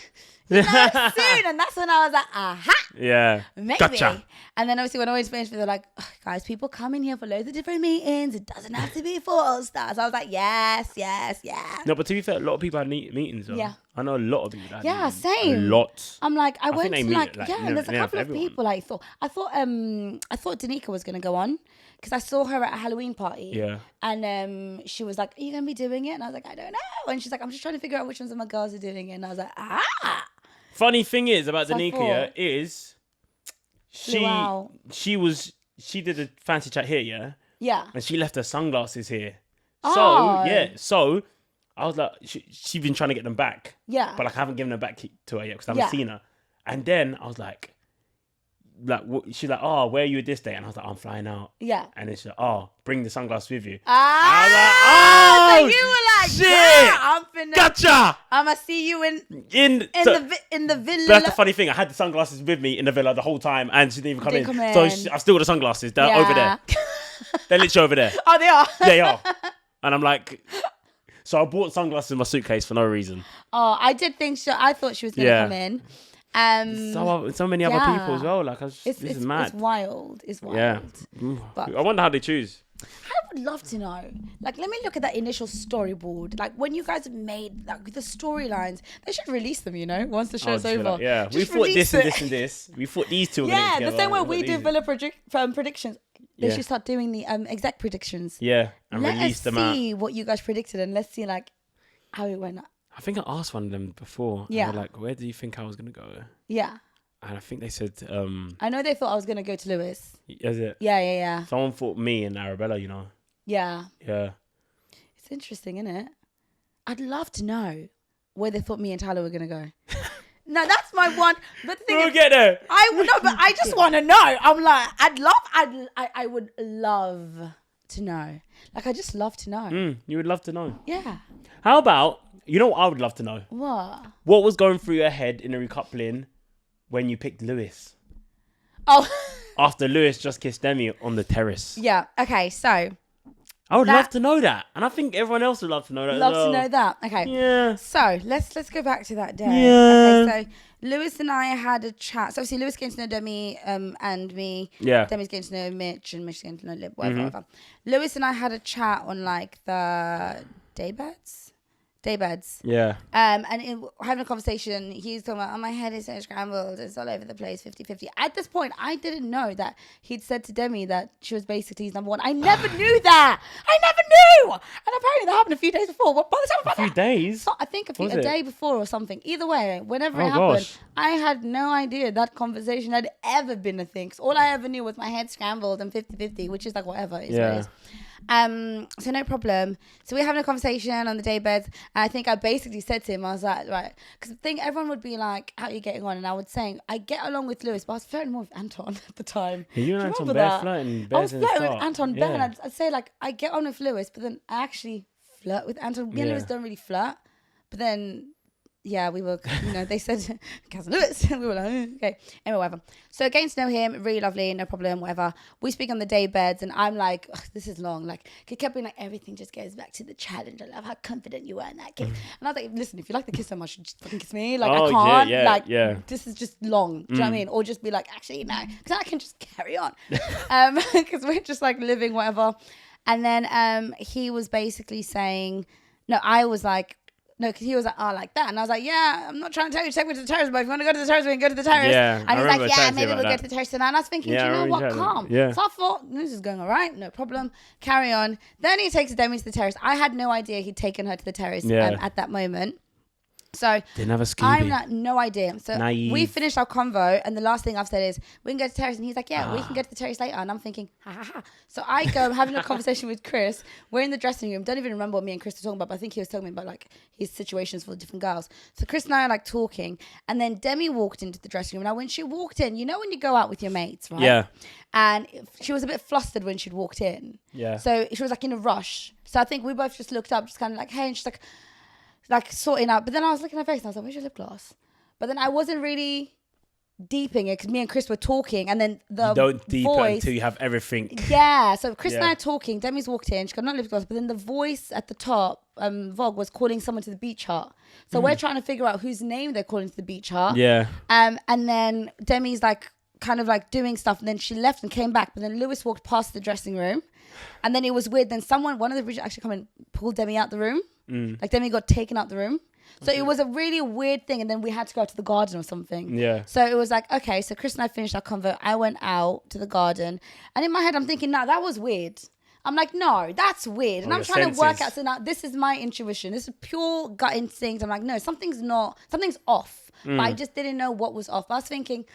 soon. And that's when I was like, aha. Yeah. Maybe. Gotcha. And then obviously when I always finished, they're like, oh, guys, people come in here for loads of different meetings. It doesn't have to be for All Stars. I was like, yes. No, but to be fair, a lot of people had meetings. Though. Yeah. I know a lot of people that had meetings. Same. A lot. I'm like, I went think to they like, meet, and there's a couple of people I thought Danica was going to go on because I saw her at a Halloween party. Yeah. And she was like, are you going to be doing it? And I was like, I don't know. And she's like, I'm just trying to figure out which ones of my girls are doing it. And I was like, Funny thing is about So I Danica thought- is Wow. she did a fancy chat here, yeah? Yeah. And she left her sunglasses here. Oh. So I was like, she's been trying to get them back. Yeah. But like I haven't given them back to her yet because I haven't seen her. And then I was like, she's like, oh, where are you this day? And I was like, I'm flying out. Yeah. And then she's like, oh, bring the sunglasses with you. Ah. So you were like, shit. yeah, I'm finna. Gotcha. I'm gonna see you in the villa. That's the funny thing. I had the sunglasses with me in the villa the whole time, and she didn't even come in. So I still got the sunglasses. They're over there. They're literally over there. Oh, they are. Yeah, they are. And I'm like, so I bought sunglasses in my suitcase for no reason. Oh, I did think so. I thought she was gonna come in. So many other people as well. Like, this is mad. It's wild. It's wild. Yeah. But I wonder how they choose. I would love to know. Like, let me look at that initial storyboard. Like, when you guys have made like the storylines, they should release them. Once the show's over. Like, yeah, we Just thought release this and it. this and this. We thought these two. Were Yeah, together. the same way we do these- villa predictions. They should start doing the exec predictions. Yeah, and release them out. Let's see what you guys predicted, and let's see like how it went. I think I asked one of them before. Yeah. And they're like, where do you think I was gonna go? Yeah. And I think they said, I know they thought I was gonna go to Lewis. is it? Yeah. Someone thought me and Arabella, Yeah. Yeah. It's interesting, isn't it? I'd love to know where they thought me and Tyler were gonna go. No, that's my one. But the thing We'll is, get there. but I just want to know. I'm like, I would love to know. Like, I just love to know. You would love to know. Yeah. How about, what I would love to know? What was going through your head in the recoupling when you picked Lewis? Oh. After Lewis just kissed Demi on the terrace. Yeah. Okay. So. I would love to know that. And I think everyone else would love to know that Love as well. to know that. Okay. Yeah. So let's go back to that day. Yeah. Okay, so Lewis and I had a chat. So obviously Lewis getting to know Demi and me. Yeah. Demi's getting to know Mitch and Mitch getting to know Lib, whatever. Lewis and I had a chat on like the daybeds. Yeah. And having a conversation, he's talking about, oh, my head is so scrambled, it's all over the place, 50-50. At this point, I didn't know that he'd said to Demi that she was basically his number one. I never knew that. I never knew. And apparently that happened a few days before. By the time A few days? I think a day before or something. Either way, whenever Oh, it happened, gosh. I had no idea that conversation had ever been a thing. So all I ever knew was my head scrambled and 50-50, which is like whatever. What it is. So no problem. So we're having a conversation on the daybeds, and I think I basically said to him, I was like, right, because I think everyone would be like, how are you getting on? And I would say, I get along with Lewis, but I was flirting more with Anton at the time. Yeah, you and Anton remember bare that? flirting. I was flirting with Anton bare, Yeah. and I'd say like, I get on with Lewis, but then I actually flirt with Anton. Me and Lewis don't really flirt, but then we were, they said, Kaz and Lewis. We were like, okay. Anyway, whatever. So getting to know him, really lovely, no problem, whatever. We speak on the day beds, and I'm like, this is long. Like, he kept being like, everything just goes back to the challenge. I love how confident you were in that kiss. And I was like, listen, if you like the kiss so much, just fucking kiss me. Like, I can't. This is just long. Do you know what I mean? Or just be like, actually, no. Because I can just carry on. Because we're just like living, whatever. And then he was basically saying, no, I was like, no, because he was like, oh, like that. And I was like, yeah, I'm not trying to tell you to take me to the terrace, but if you want to go to the terrace, we can go to the terrace. Yeah, and he's like, yeah, maybe we'll that. go to the terrace tonight. And I was thinking, Yeah, do you know I what? remember you Calm. saying that. Yeah. So I thought, this is going all right, no problem. Carry on. Then he takes Demi to the terrace. I had no idea he'd taken her to the terrace at that moment. So Didn't have a Scooby. I'm like, no idea. So Naive. we finished our convo, and the last thing I've said is, we can go to the terrace. And he's like, yeah, we can go to the terrace later. And I'm thinking, ha ha ha. So I go, I'm having a conversation with Chris. We're in the dressing room. Don't even remember what me and Chris were talking about, but I think he was talking about like his situations for the different girls. So Chris and I are like talking, and then Demi walked into the dressing room. Now when she walked in, when you go out with your mates, right? Yeah. And she was a bit flustered when she'd walked in. Yeah. So she was like in a rush. So I think we both just looked up, just kind of like, hey, and she's like sorting out. But then I was looking at her face and I was like, where's your lip gloss? But then I wasn't really deeping it because me and Chris were talking, and then the You don't deep it voice until you have everything. Yeah, so Chris and I are talking. Demi's walked in. She got no lip gloss, but then the voice at the top, Vogue, was calling someone to the beach hut. So we're trying to figure out whose name they're calling to the beach hut. Yeah. And then Demi's like kind of like doing stuff, and then she left and came back. But then Lewis walked past the dressing room, and then it was weird. Then one of the bridges actually come and pulled Demi out the room. Like Demi got taken out the room. So it was a really weird thing, and then we had to go to the garden or something. Yeah. So it was like, okay, so Chris and I finished our convo. I went out to the garden, and in my head I'm thinking, no, that was weird. I'm like, no, that's weird. And I'm trying to work out, so now this is my intuition. This is pure gut instinct. I'm like, no, something's off. But I just didn't know what was off. But I was thinking,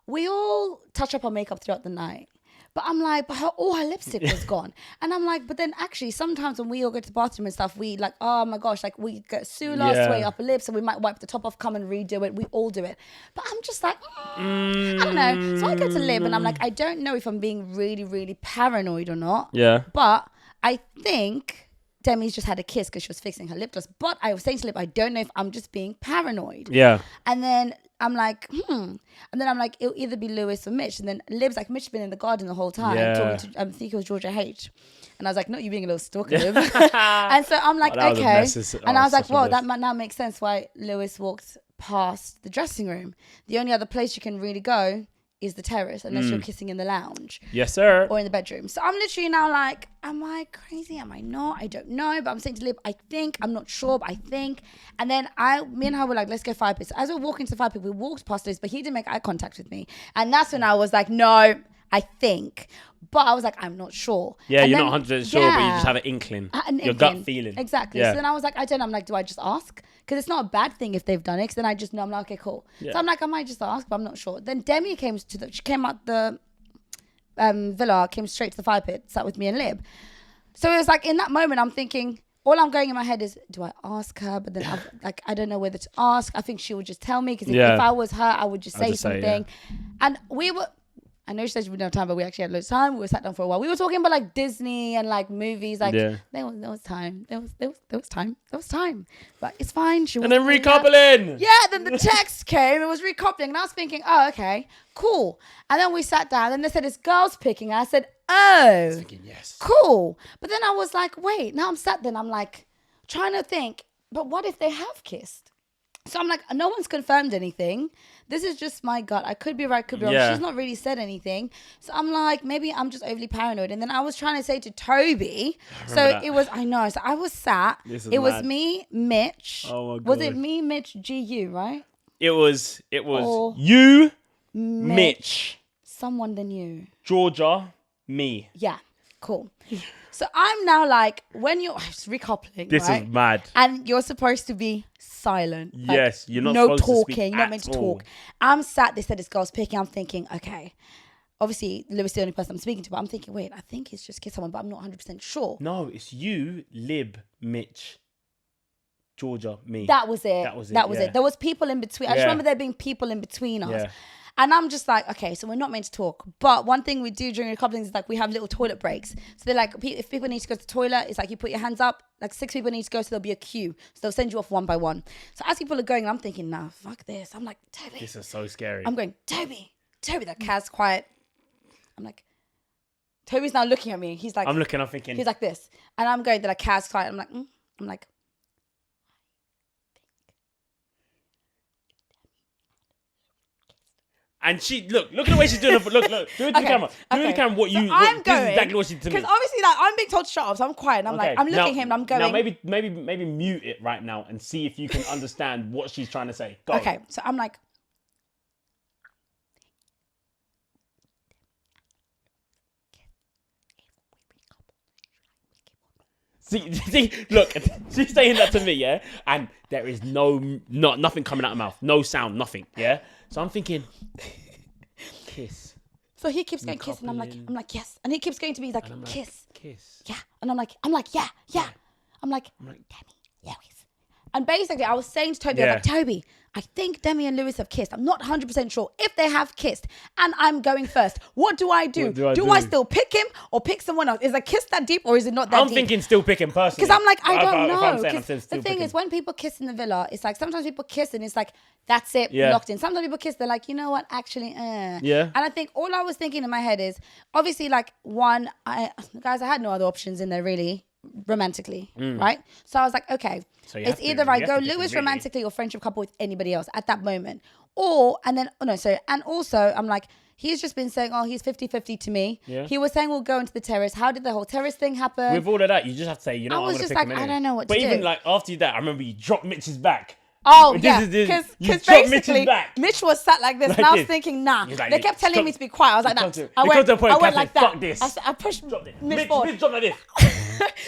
we all touch up our makeup throughout the night. But I'm like, but all her lipstick was gone. And I'm like, but then actually sometimes when we all go to the bathroom and stuff, we like, oh my gosh, like we get Sula, sway upper lips, and we might wipe the top off, come and redo it. We all do it. But I'm just like, I don't know. So I go to Lib and I'm like, I don't know if I'm being really, really paranoid or not. Yeah. But I think Demi's just had a kiss because she was fixing her lip gloss. But I was saying to Lib, I don't know if I'm just being paranoid. Yeah. And then I'm like, And then I'm like, it'll either be Lewis or Mitch. And then Lib's like, Mitch has been in the garden the whole time talking to, I think it was Georgia H. And I was like, not you being a little stalker, Lib. And so I'm like, okay. And I was like, well, that might now make sense why Lewis walked past the dressing room. The only other place you can really go is the terrace, unless you're kissing in the lounge. Yes, sir. Or in the bedroom. So I'm literally now like, am I crazy? Am I not? I don't know. But I'm saying to Lib, I think. I'm not sure, but I think. And then me and her were like, let's go firepit. So as we're walking to the firepit, we walked past this, but he didn't make eye contact with me. And that's when I was like, no, I think. But I was like, I'm not sure. Yeah, and you're then, not 100% sure, but you just have an inkling. Your gut feeling. Exactly. Yeah. So then I was like, I don't know. I'm like, do I just ask? Because it's not a bad thing if they've done it. Because then I just know. I'm like, okay, cool. Yeah. So I'm like, I might just ask, but I'm not sure. Then Demi she came out the villa, came straight to the fire pit, sat with me and Lib. So it was like, in that moment, I'm thinking, all I'm going in my head is, do I ask her? But then I don't know whether to ask. I think she would just tell me. Because if I was her, I would just say something. And I know she said we didn't have time, but we actually had loads of time. We were sat down for a while. We were talking about like Disney and like movies. Like there was time. There was time. There was time. But it's fine. And then recoupling. Yeah. Then the text came. It was recoupling, and I was thinking, oh, okay, cool. And then we sat down. And they said it's girls picking. And I said, oh, I was thinking, yes, cool. But then I was like, wait. Now I'm sat there. And I'm like trying to think. But what if they have kissed? So I'm like, no one's confirmed anything. This is just my gut. I could be right, could be wrong. She's not really said anything. So I'm like, maybe I'm just overly paranoid. And then I was trying to say to Toby. It was, I know. So I was sat. It was me, Mitch. Oh my God. Was it me, Mitch, GU, right? It was you, Mitch. Someone than you. Georgia, me. Yeah, cool. So I'm now like, when you're recoupling, this right? is mad. And you're supposed to be silent. Yes, you're not no supposed talking, to speak you're not meant to talk. I'm sat, they said it's girls picking. I'm thinking, okay. Obviously, Lewis is the only person I'm speaking to, but I'm thinking, wait, I think it's just kiss someone, but I'm not 100% sure. No, it's you, Lib, Mitch, Georgia, me. That was it. That was it. There was people in between. I just remember there being people in between us. Yeah. And I'm just like, okay, so we're not meant to talk. But one thing we do during recoupling is like we have little toilet breaks. So they're like, if people need to go to the toilet, it's like you put your hands up, like 6 people need to go, so there'll be a queue. So they'll send you off one by one. So as people are going, I'm thinking, nah, fuck this. I'm like, Toby. This is so scary. I'm going, Toby, that Kaz quiet. I'm like, Toby's now looking at me. He's like, I'm thinking. He's like this. And I'm going, they're like, Kaz quiet. I'm like, and she look at the way she's doing it. Look, do it to the camera. Do it to the camera. This is exactly what she did to me. Because obviously, like, I'm being told to shut up, so I'm quiet. And I'm like, I'm looking at him, and I'm going. Now maybe mute it right now and see if you can understand what she's trying to say. Go. Okay, so I'm like, See, look, she's saying that to me, yeah, and there is nothing coming out of her mouth, no sound, nothing, yeah. So I'm thinking, kiss. So he keeps going kiss, and I'm like yes, and he keeps going to me, he's like kiss, yeah, and I'm like yeah. I'm like Demi, Lewis, and basically I was saying to Toby, I was like, Toby, I think Demi and Lewis have kissed. I'm not 100% sure. If they have kissed and I'm going first, what do I do? Do I still pick him or pick someone else? Is a kiss that deep or is it not that deep? I'm thinking still pick him personally. Because I'm like, I don't know. The thing is, when people kiss in the villa, it's like sometimes people kiss and it's like, that's it, locked in. Sometimes people kiss, they're like, you know what, actually, Yeah. And I think all I was thinking in my head is, obviously, like, I had no other options in there, really, romantically, right? So I was like, okay, so it's either I go Lewis romantically or friendship couple with anybody else at that moment. And also, I'm like, he's just been saying, he's 50-50 to me. Yeah. He was saying we'll go into the terrace. How did the whole terrace thing happen? With all of that, you just have to say, you know, I was just like, I don't know what to do. But even like after that, I remember you dropped Mitch's back. Oh, yeah, because basically, Mitch was sat like this, and I was thinking, nah. Like, they kept telling me to be quiet. I was like, nah. I went like that. Fuck this. I pushed Mitch forward. Mitch dropped like this.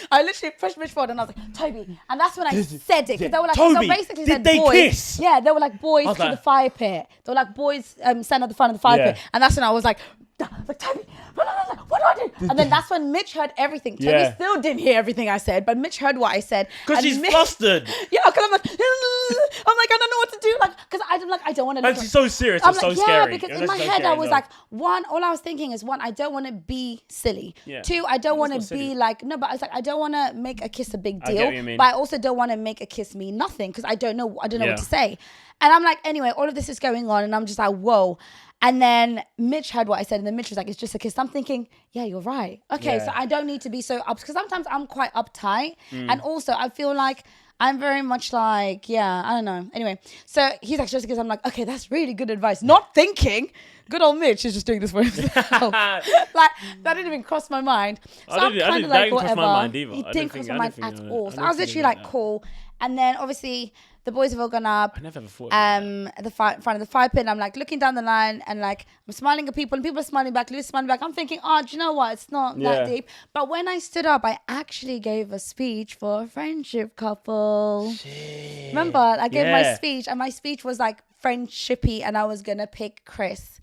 I literally pushed Mitch forward, and I was like, Toby. And that's when I said it, because they were like, Toby, so basically did said they boys. kiss? Yeah, they were like, boys to the fire pit. They were like, boys stand at the front of the fire pit. And that's when I was like, Toby, what do I do? And then that's when Mitch heard everything. Toby still didn't hear everything I said, but Mitch heard what I said. Because he's flustered. Yeah, because I'm like, I don't know what to do. Like, because I don't want to. And she's so serious. It's so scary. Yeah, because in my head I was like, all I was thinking is I don't want to be silly. Yeah. 2, I don't want to be like, no, but I was like, I don't want to make a kiss a big deal. I get what you mean. But I also don't want to make a kiss mean nothing because I don't know what to say. And I'm like, anyway, all of this is going on, and I'm just like, whoa. And then Mitch heard what I said, and then Mitch was like, it's just a kiss. I'm thinking, yeah, you're right. Okay, so I don't need to be so up, because sometimes I'm quite uptight. And also, I feel like I'm very much like, I don't know. Anyway, so he's like, just a kiss. I'm like, okay, that's really good advice. Not thinking, good old Mitch is just doing this for himself. Like, that didn't even cross my mind. So I'm kind of like, whatever. It didn't cross my mind at all. So I was literally like, cool. And then obviously the boys have all gone up. I never thought at the front of the fire pit. And I'm like looking down the line and like I'm smiling at people and people are smiling back. Lou's smiling back. I'm thinking, do you know what? It's not that deep. But when I stood up, I actually gave a speech for a friendship couple. Shit. Remember, I gave my speech, and my speech was like friendshipy, and I was gonna pick Chris.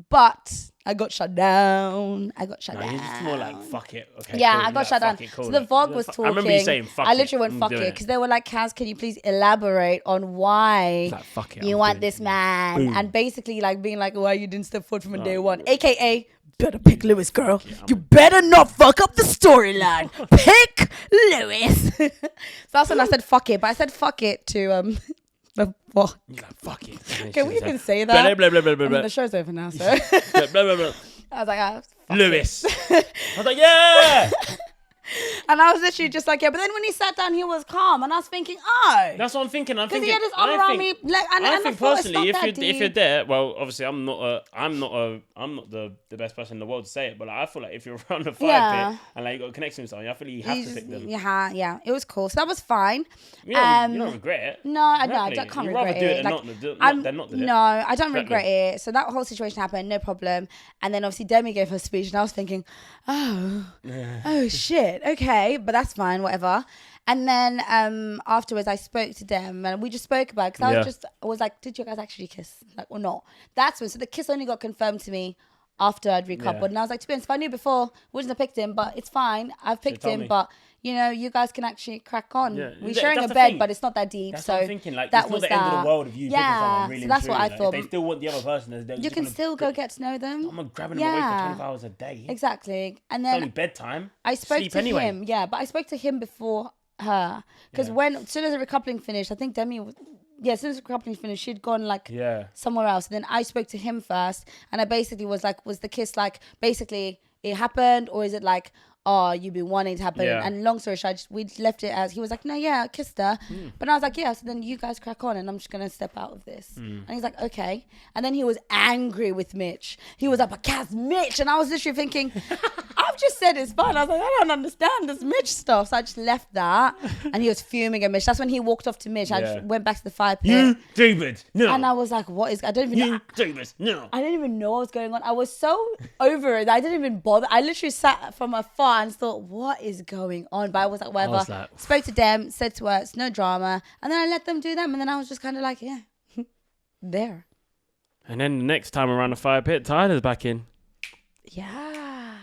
But I got shut down. You're just more like, fuck it. Okay. Yeah, cool. I got shut down. Cool. So the VOG was talking. I remember you saying, fuck it. I literally went, fuck it. Because they were like, Kaz, can you please elaborate on why you want this man? Boom. And basically like being like, why you didn't step forward from day one? AKA, better pick Lewis, girl. You better not fuck up the storyline. Pick Lewis. So that's when I said, fuck it. But I said, fuck it to... What? You're like, fuck it. Can we even say that? Blah, blah, blah, blah, I mean, the show's over now, so. Blah, blah, blah. I was like, Lewis. I was like, yeah. And I was literally just like, but then when he sat down, he was calm. And I was thinking, that's what I'm thinking. Because he had his arm around me. I think personally, if you're there, well, obviously I'm not the best person in the world to say it, but like, I feel like if you're around the fire pit and like you got a connection with someone, I feel like you have to pick them. Yeah, it was cool. So that was fine. You don't regret it. No, I can't regret it. No, I don't regret it. So that whole situation happened, no problem. And then obviously Demi gave her speech, and I was thinking, oh shit. Okay, but that's fine, whatever. And then afterwards I spoke to them and we just spoke about it because I was like, did you guys actually kiss? Like, or not? That's when, so the kiss only got confirmed to me after I'd recoupled. And I was like, to be honest, if I knew before, wouldn't have picked him, but it's fine. I've picked him, but you know, you guys can actually crack on. Yeah. We're sharing a bed, but it's not that deep. That's so what I'm thinking. Like, it's not the end of the world if you picking someone really. So that's what I thought. If they still want the other person, you can still go get to know them. I'm not grabbing them away for 12 hours a day. Exactly. And then it's only bedtime. I spoke to him. Yeah, but I spoke to him before her because as soon as the recoupling finished, I think Demi was. Yeah, as soon as the recoupling finished, she'd gone like somewhere else. And then I spoke to him first, and I basically was like, was the kiss like basically it happened, or is it like, oh, you've been wanting to happen? And long story short, we left it as he was like, no, I kissed her. But I was like, yeah, so then you guys crack on and I'm just going to step out of this. And he's like, okay. And then he was angry with Mitch. He was like, but Kaz, Mitch. And I was literally thinking, I've just said it's fine. I was like, I don't understand this Mitch stuff. So I just left that. And he was fuming at Mitch. That's when he walked off to Mitch. I just went back to the fire pit. You, David, no. And I was like, what is, I don't even know. David, no. I didn't even know what was going on. I was so over it. I didn't even bother. I literally sat from afar and thought, what is going on? But I was like, whatever. Spoke to them, said to her, it's no drama. And then I let them do them. And then I was just kind of like, yeah, there. And then the next time around the fire pit, Tyler's back in. Yeah.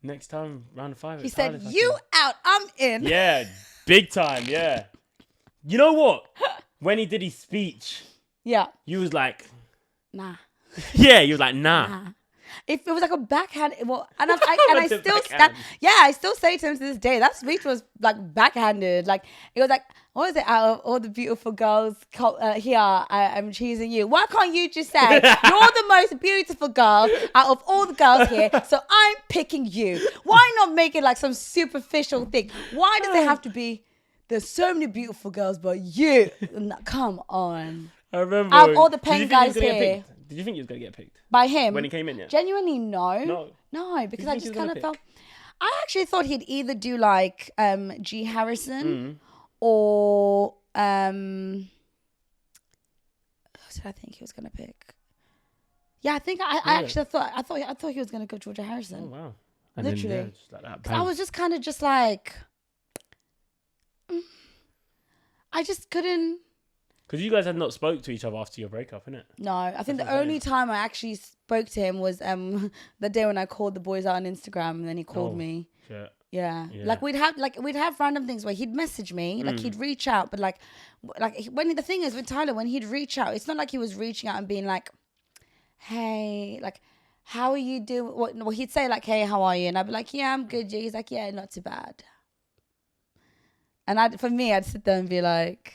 Next time around the fire pit, he said, you out, I'm in. Yeah, big time, yeah. You know what? When he did his speech, you was like, nah. Yeah, you was like, nah. If it was like a backhand, well, and I still I still say to him to this day, that speech was like backhanded. Like it was like, what is it? Out of all the beautiful girls here, I'm choosing you. Why can't you just say you're the most beautiful girl out of all the girls here? So I'm picking you. Why not make it like some superficial thing? Why does it have to be? There's so many beautiful girls, but you. Come on. I remember. Out of all the pen guys here. Did you think he was going to get picked? By him? When he came in, yeah? Genuinely, no. No, because I just kind of felt... I actually thought he'd either do like G. Harrison or... who did I think he was going to pick? Yeah, I think I actually thought he was going to go Georgia Harrison. Oh, wow. And literally. then, just like that, I was just kind of just like... I just couldn't... Because you guys had not spoke to each other after your breakup, innit? No, I think the only time I actually spoke to him was the day when I called the boys out on Instagram, and then he called me. Shit. Yeah. Like we'd have random things where he'd message me, like he'd reach out, but like when the thing is with Tyler, when he'd reach out, it's not like he was reaching out and being like, hey, like, how are you doing? Well, he'd say like, hey, how are you? And I'd be like, yeah, I'm good. He's like, yeah, not too bad. And I'd sit there and be like,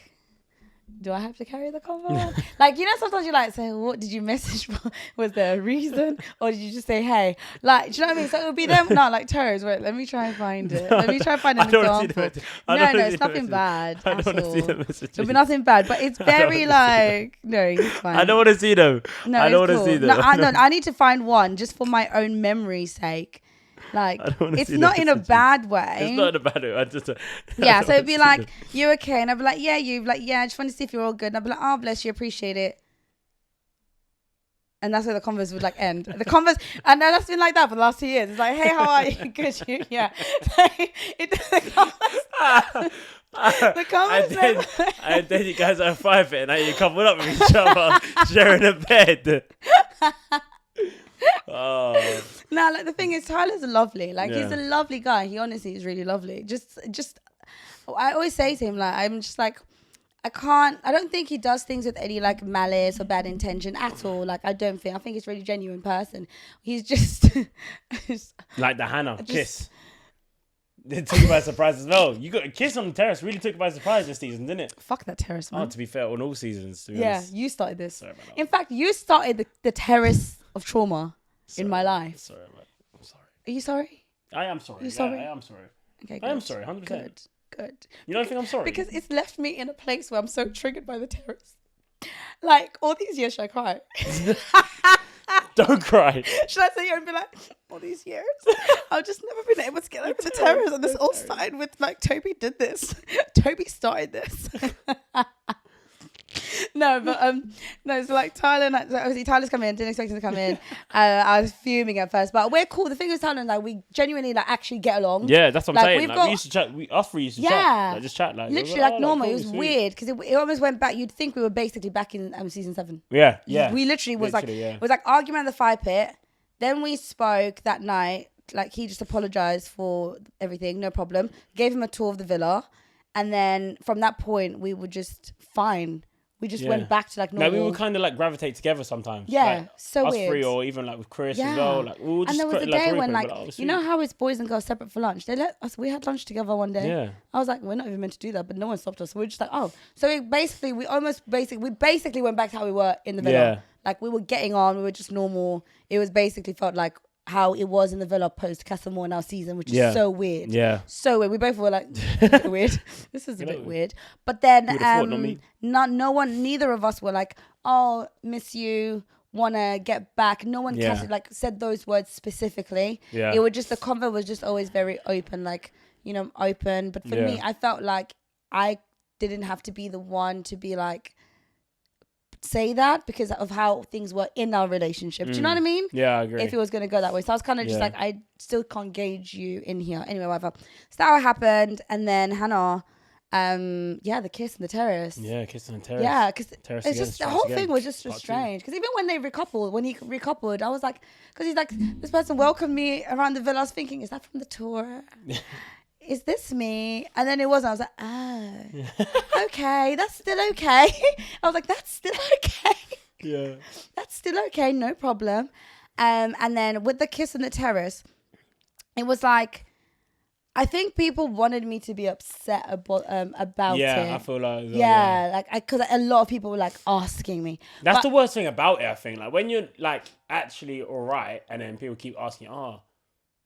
do I have to carry the convo? Like, you know, sometimes you're like, so what did you message for? Was there a reason? Or did you just say, hey? Like, do you know what I mean? So it would be them. No, like, Terrace, wait, let me try and find it. Let me try and find an example. No, it's nothing bad at all. It'll be nothing bad, but it's very like, no, it's fine. I don't want to see them. No, I don't want to see them. No, I need to find one just for my own memory's sake. Like, it's not in a bad way. It's not in a bad way. So it'd be like, you okay? And I'd be like, yeah, you. Like, yeah, I just want to see if you're all good. And I'd be like, oh, bless you, appreciate it. And that's where the converse would like end. The converse, and that's been like that for the last 2 years. It's like, hey, how are you? Good, you? Yeah. And then you guys are five and now you coupled up with each other, sharing a bed. Oh. No, like the thing is, Tyler's lovely. Like he's a lovely guy. He honestly is really lovely. Just I always say to him, like, I'm just like, I don't think he does things with any like malice or bad intention at all. Like I think he's a really genuine person. He's just like the Hannah kiss. It took you by surprise as well. You got a kiss on the terrace. Really took you by surprise this season, didn't it? Fuck that terrace, man. Oh, to be fair, on all seasons. To be honest. You started this. Sorry about that. In fact, you started the terrace of trauma in my life. Sorry, I'm sorry. Are you sorry? I am sorry. Are you sorry? I am sorry. Okay, good. I am sorry, 100%. Good. You don't think I'm sorry? Because it's left me in a place where I'm so triggered by the terrace. Like, all these years, should I cry? Don't cry. Should I sit here and be like, all these years, I've just never been able to get over the terrace, and this all started with like, Toby did this. Toby started this. No, but so like Tyler, and obviously Tyler's coming in, didn't expect him to come in. I was fuming at first, but we're cool. The thing is, Tyler and I, we genuinely like actually get along. Yeah, that's what I'm saying. Like, we used to chat. Us three used to chat. Like, just chat. Like literally like normal. It was weird because it almost went back. You'd think we were basically back in season 7. Yeah. We literally was it was like argument in the fire pit. Then we spoke that night. Like he just apologized for everything, no problem. Gave him a tour of the villa, and then from that point we were just fine. We just went back to like normal. No, we would kind of like gravitate together sometimes. Yeah, like, so us weird. Three, or even like with Chris as well. Like, we'll just and there was a day when like, you know sweet. how it's boys and girls separate for lunch? They let us, we had lunch together one day. Yeah. I was like, we're not even meant to do that, but no one stopped us. So we were just like, oh. So we basically went back to how we were in the villa. Yeah. Like we were getting on, we were just normal. It was basically felt like how it was in the villa post Castlemore now season, which is so weird. Yeah. So weird. We both were like, weird. This is a bit weird. But then neither of us were like, oh, miss you, wanna get back. No one said those words specifically. Yeah. It was just, the convo was just always very open, like, open. But for me, I felt like I didn't have to be the one to be like, say that because of how things were in our relationship. Do you know what I mean? Yeah, I agree. If it was going to go that way. So I was kind of just like, I still can't gauge you in here. Anyway, whatever. So that happened. And then Hannah, the kiss and the terrace. Yeah, kiss and the terrace. Yeah, because it's just, the whole thing was just strange. Because even when when he recoupled, I was like, because he's like, this person welcomed me around the villa. I was thinking, is that from the tour? is this me? And then it wasn't. I was like, oh, okay, that's still okay. I was like, that's still okay. Yeah. That's still okay, no problem. And then with the kiss on the terrace, it was like, I think people wanted me to be upset about it. Yeah, I feel like... Yeah, like, because a lot of people were, like, asking me. That's the worst thing about it, I think. Like, when you're, like, actually all right, and then people keep asking, how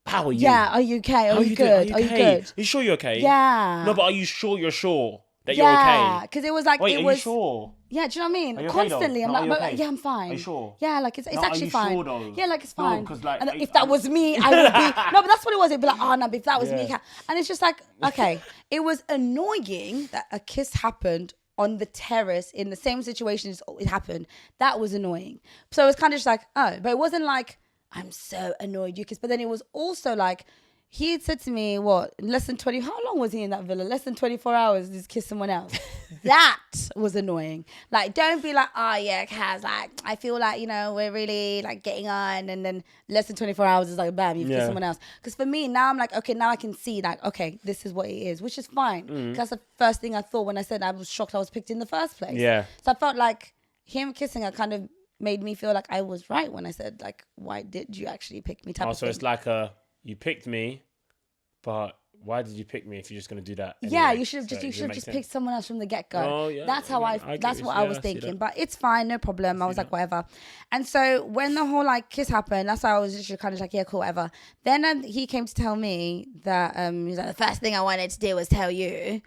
are you? Yeah, are you okay? Are you good? Are you good? Are you sure you're okay? Yeah. No, but are you sure that you're okay? Yeah, because it was like... Wait, are you sure? Yeah, do you know what I mean? Are you Constantly, okay, I'm like, okay? yeah, I'm fine. Are you sure? Yeah, like, it's actually fine. Are you sure, though? Yeah, like, it's fine. No, 'cause, like, and if that was me, I would be... No, but that's what it was. It'd be like, oh, no, but if that was me... And it's just like, okay. It was annoying that a kiss happened on the terrace in the same situation as it happened. That was annoying. So it was kind of just like, oh, but it wasn't like, I'm so annoyed you kissed. But then it was also like, he had said to me, what, how long was he in that villa? Less than 24 hours, just kiss someone else. That was annoying. Like, don't be like, oh yeah, Kaz, like, I feel like, we're really like getting on, and then less than 24 hours is like, bam, you've kissed someone else. Because for me, now I'm like, okay, now I can see like, okay, this is what it is, which is fine. That's the first thing I thought when I said I was shocked I was picked in the first place. Yeah. So I felt like him kissing her kind of made me feel like I was right when I said like, why did you actually pick me type of thing. It's like you picked me, but why did you pick me if you're just going to do that anyway? Yeah, you should have just picked someone else from the get-go. Oh, yeah. That's how that's what I was thinking. But it's fine, no problem. I was like, whatever. And so when the whole like kiss happened, that's why I was just kind of like, yeah, cool, whatever. Then he came to tell me that he was like, the first thing I wanted to do was tell you.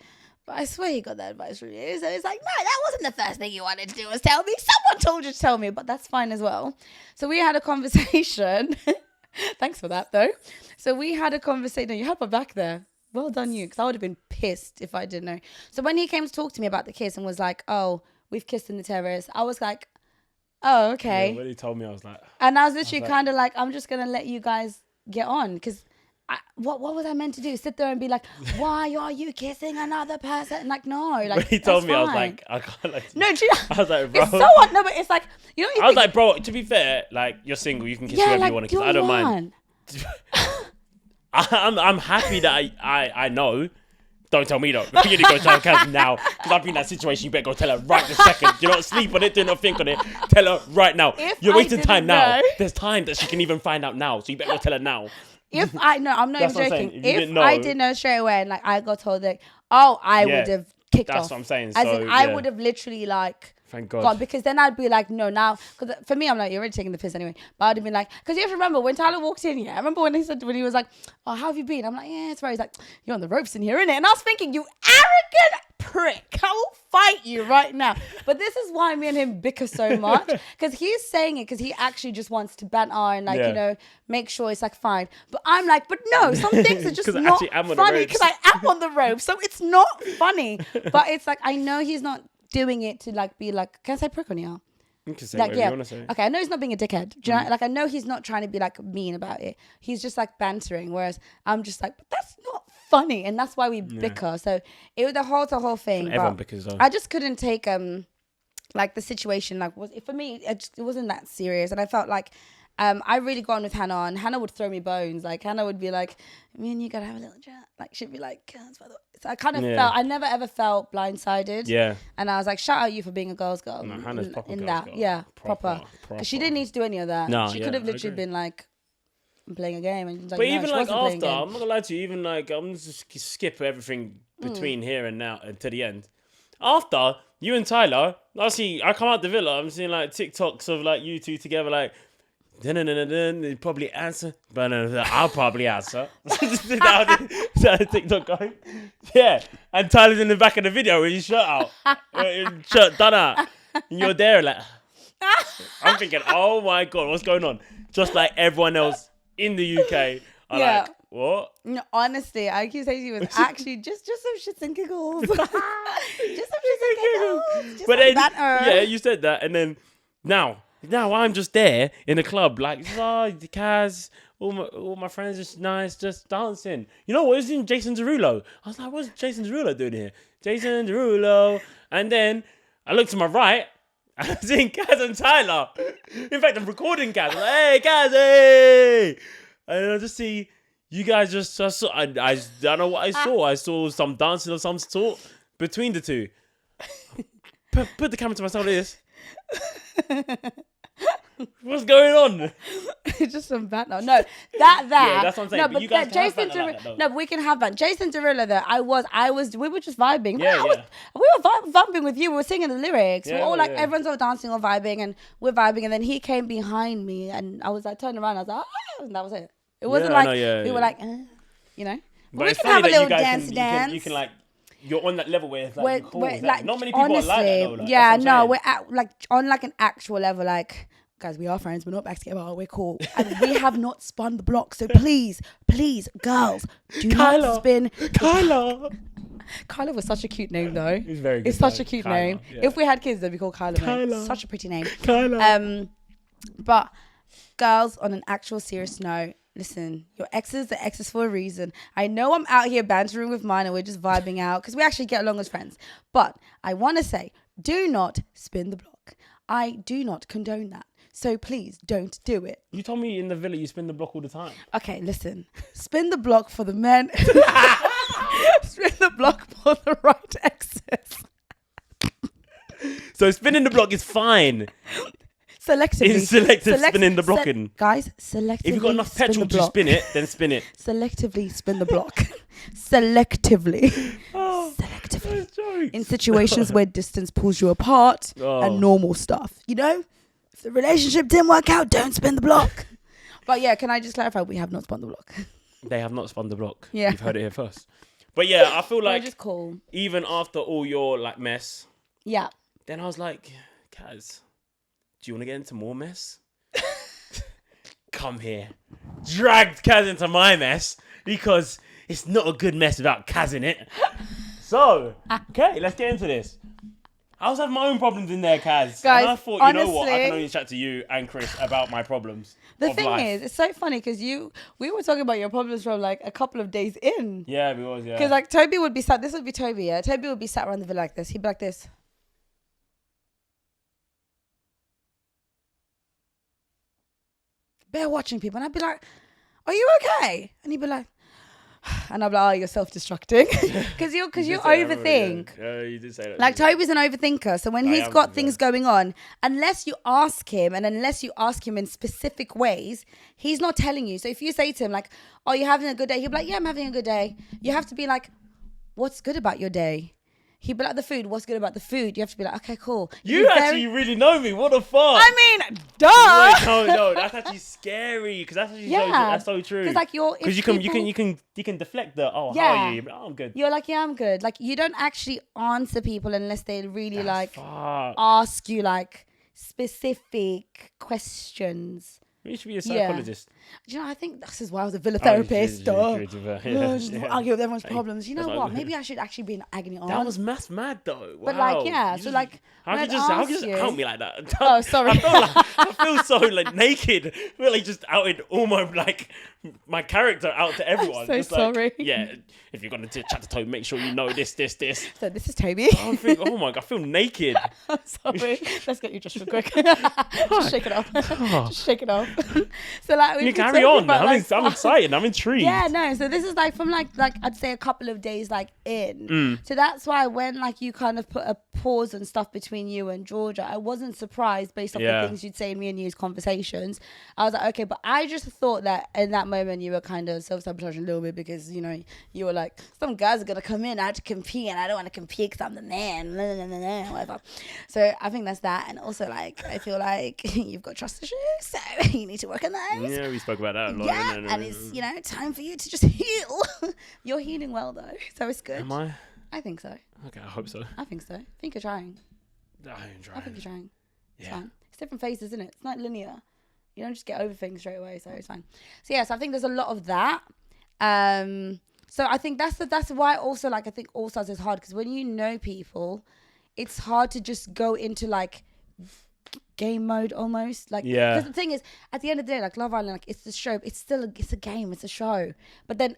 But I swear he got that advice from you. So it's like, no, that wasn't the first thing you wanted to do was tell me. Someone told you to tell me, but that's fine as well. So we had a conversation. Thanks for that, though. So we had a conversation. You had my back there. Well done, you, because I would have been pissed if I didn't know. So when he came to talk to me about the kiss and was like, oh, we've kissed in the terrace, I was like, oh, okay. Yeah, when he told me, I was like... And I was literally kind of like, I'm just going to let you guys get on, because what was I meant to do? Sit there and be like, why are you kissing another person? Like, no. Like, when he told me, fine. I was like, I can't like... No, I was like, bro... It's so... No, but it's like... I was like, bro, to be fair, like, you're single, you can kiss whoever you want to kiss. I don't mind. I'm happy that I know. Don't tell me though. You need to go tell Kaz now, because I've been in that situation. You better go tell her right this second. Do not sleep on it. Do not think on it. Tell her right now. You're wasting time now. There's time that she can even find out now. So you better go tell her now. If I know, I'm not even joking. If I didn't know straight away, and like I got told that, I would have kicked off. That's what I'm saying. As in, I would have literally like... Thank God. Gone, because then I'd be like, no, now, because for me, I'm like, you're already taking the piss anyway. But I'd have been like, because you have to remember when Tyler walked in here. I remember when he was like, oh, how have you been? I'm like, yeah, it's right. He's like, you're on the ropes in here, innit? And I was thinking, you arrogant prick, I will fight you right now. But this is why me and him bicker so much, because he's saying it because he actually just wants to banter and like make sure it's like fine. But I'm like, but no, some things are just not funny because I am on the ropes, so it's not funny. But it's like, I know he's not doing it to like be like, can I say prick on you? You can say like, whatever you want to say. Okay, I know he's not being a dickhead. Do you know? Like, I know he's not trying to be like mean about it. He's just like bantering, whereas I'm just like, but that's not funny, and that's why we bicker. So it was the whole thing. Everyone bickers though. I just couldn't take like the situation like was for me. It wasn't that serious, and I felt like I really got on with Hannah, and Hannah would throw me bones. Like Hannah would be like, me and you gotta have a little chat. Like she'd be like, by the way. So I kind of felt, I never ever felt blindsided. Yeah. And I was like, shout out you for being a girl's girl. No, Hannah's proper in girl's that. girl. Yeah, proper. Because she didn't need to do any of that. No, she could have literally been like, I'm playing a game. And like, but no, even like after, I'm not gonna lie to you, even like, I'm just skip everything between here and now and to the end. After, you and Tyler, I come out the villa, I'm seeing like TikToks of like you two together, like, they probably answer, but I'll probably answer. Is that a TikTok going? Yeah, and Tyler's in the back of the video with his shirt out, shirt done out, and you're there like, I'm thinking, oh my God, what's going on? Just like everyone else in the UK are like, what? No, honestly, I keep saying to you, it was actually just some shits and giggles. Just some shits and giggles. Just but like then, that, you said that, and then now I'm just there in the club, like, Kaz, all my friends are nice, just dancing. You know what? It was in Jason Derulo. I was like, what's Jason Derulo doing here? Jason Derulo. And then I looked to my right, and I'm seeing Kaz and Tyler. In fact, I'm recording Kaz. I'm like, hey, Kaz, hey! And I just see You guys just saw, I don't know what I saw. I saw some dancing of some sort between the two. Put the camera to myself like this. What's going on? It's just some bad. No, that. Yeah, that's what I'm saying. No, but you guys can Jason have like that, though. no, but we can have that. Jason Derulo, though, we were just vibing. Yeah, We were vibing with you. We were singing the lyrics. Yeah, we're all like, yeah. everyone's all dancing or vibing, and we're vibing. And then he came behind me, and I was like, turned around. I was like, ah, and that was it. It wasn't like we were like, you know. But we it's can have a funny that little you guys dance. You can like, you're on that level where it's like, cool. We're like, Not many people honestly, are like that though. Like, yeah, that's what I'm no, saying. we're at like on like an actual level, like. Guys, we are friends. We're not back together. We're cool. And we have not spun the block. So please, girls, do not spin. Kyla. Kyla was such a cute name, though. It's very good. It's such a cute Kyla, name. yeah. If we had kids, they'd be called Kyla. Kyla. Such a pretty name. Kyla. But girls, on an actual serious note, listen, your exes are exes for a reason. I know I'm out here bantering with mine and we're just vibing out because we actually get along as friends. But I want to say, do not spin the block. I do not condone that. So please don't do it. You told me in the villa you spin the block all the time. Okay, listen. Spin the block for the men. Spin the block for the right exes. So spinning the block is fine. Selectively. In selective spinning the blocking. Guys, selectively. If you've got enough petrol to spin it, then spin it. Selectively spin the block. Selectively. Oh, Selectively. In situations where distance pulls you apart and normal stuff. You know? If the relationship didn't work out, don't spin the block. But yeah, can I just clarify? We have not spun the block. They have not spun the block. Yeah. You've heard it here first. But yeah, I feel like just cool. even after all your like mess, Yeah. then I was like, Kaz, do you want to get into more mess? Come here. Dragged Kaz into my mess because it's not a good mess without Kaz in it. So, okay, let's get into this. I was having my own problems in there, Kaz. Guys, and I thought, you know what? I can only chat to you and Chris about my problems. The of thing life. is, it's so funny because we were talking about your problems from like a couple of days in. Yeah, we was, yeah. Because like Toby would be sat, this would be Toby, yeah? Toby would be sat around the villa like this. He'd be like this. Bear watching people. And I'd be like, are you okay? And he'd be like, and I'm like, oh, you're self-destructing. Because you overthink. Yeah, you did say that. Like Toby's an overthinker. So when he's got things going on, unless you ask him and unless you ask him in specific ways, he's not telling you. So if you say to him like, oh, you're having a good day? He'll be like, yeah, I'm having a good day. You have to be like, what's good about your day? He'd be like, the food. What's good about the food? You have to be like, okay, cool. You actually really know me. What the fuck? I mean, duh. Wait, no, that's actually scary because that's actually that's so true. Because like because you can deflect the how are you? Oh, I'm good. You're like, yeah, I'm good. Like you don't actually answer people unless they really That's ask you like specific questions. You should be a psychologist. Do you know, I think this is why I was a villa therapist. Just argue with everyone's problems. You know what? Maybe I should actually be an agony aunt. That was mad though. Wow. But like, yeah. So like, how can you just out me like that? Oh, sorry. I feel so like naked. Really, just outed all my character out to everyone. I'm so just sorry. Like, yeah, if you're gonna chat to Toby, make sure you know this. So this is Toby. Oh my god, I feel naked. I'm sorry. Let's get you just real quick. Just shake it off. Just shake it off. So like, you carry on. I'm excited. I'm intrigued. Yeah, no. So this is like from like I'd say a couple of days like in. So that's why when like you kind of put a pause and stuff between you and Georgia, I wasn't surprised based off the things you'd say in me and you's conversations. I was like, okay, but I just thought that in that moment you were kind of self-sabotaging a little bit because you know you were like, some guys are gonna come in, I have to compete, and I don't want to compete because I'm the man, whatever. So I think that's that, and also like I feel like you've got trust issues, so you need to work on those. Yeah, we spoke about that a lot. Yeah, and it's time for you to just heal. You're healing well though, so it's good. Am I? I think so. Okay, I hope so. I think so. I think you're trying. I am trying. I think you're trying. It's Yeah. fine. It's different phases, isn't it? It's not linear. You don't just get over things straight away, so it's fine. So yeah, so I think there's a lot of that. So I think that's why also like I think All Stars is hard because when you know people, it's hard to just go into like game mode almost. Like yeah. Because the thing is, at the end of the day, like Love Island, like it's the show. It's still it's a game. It's a show. But then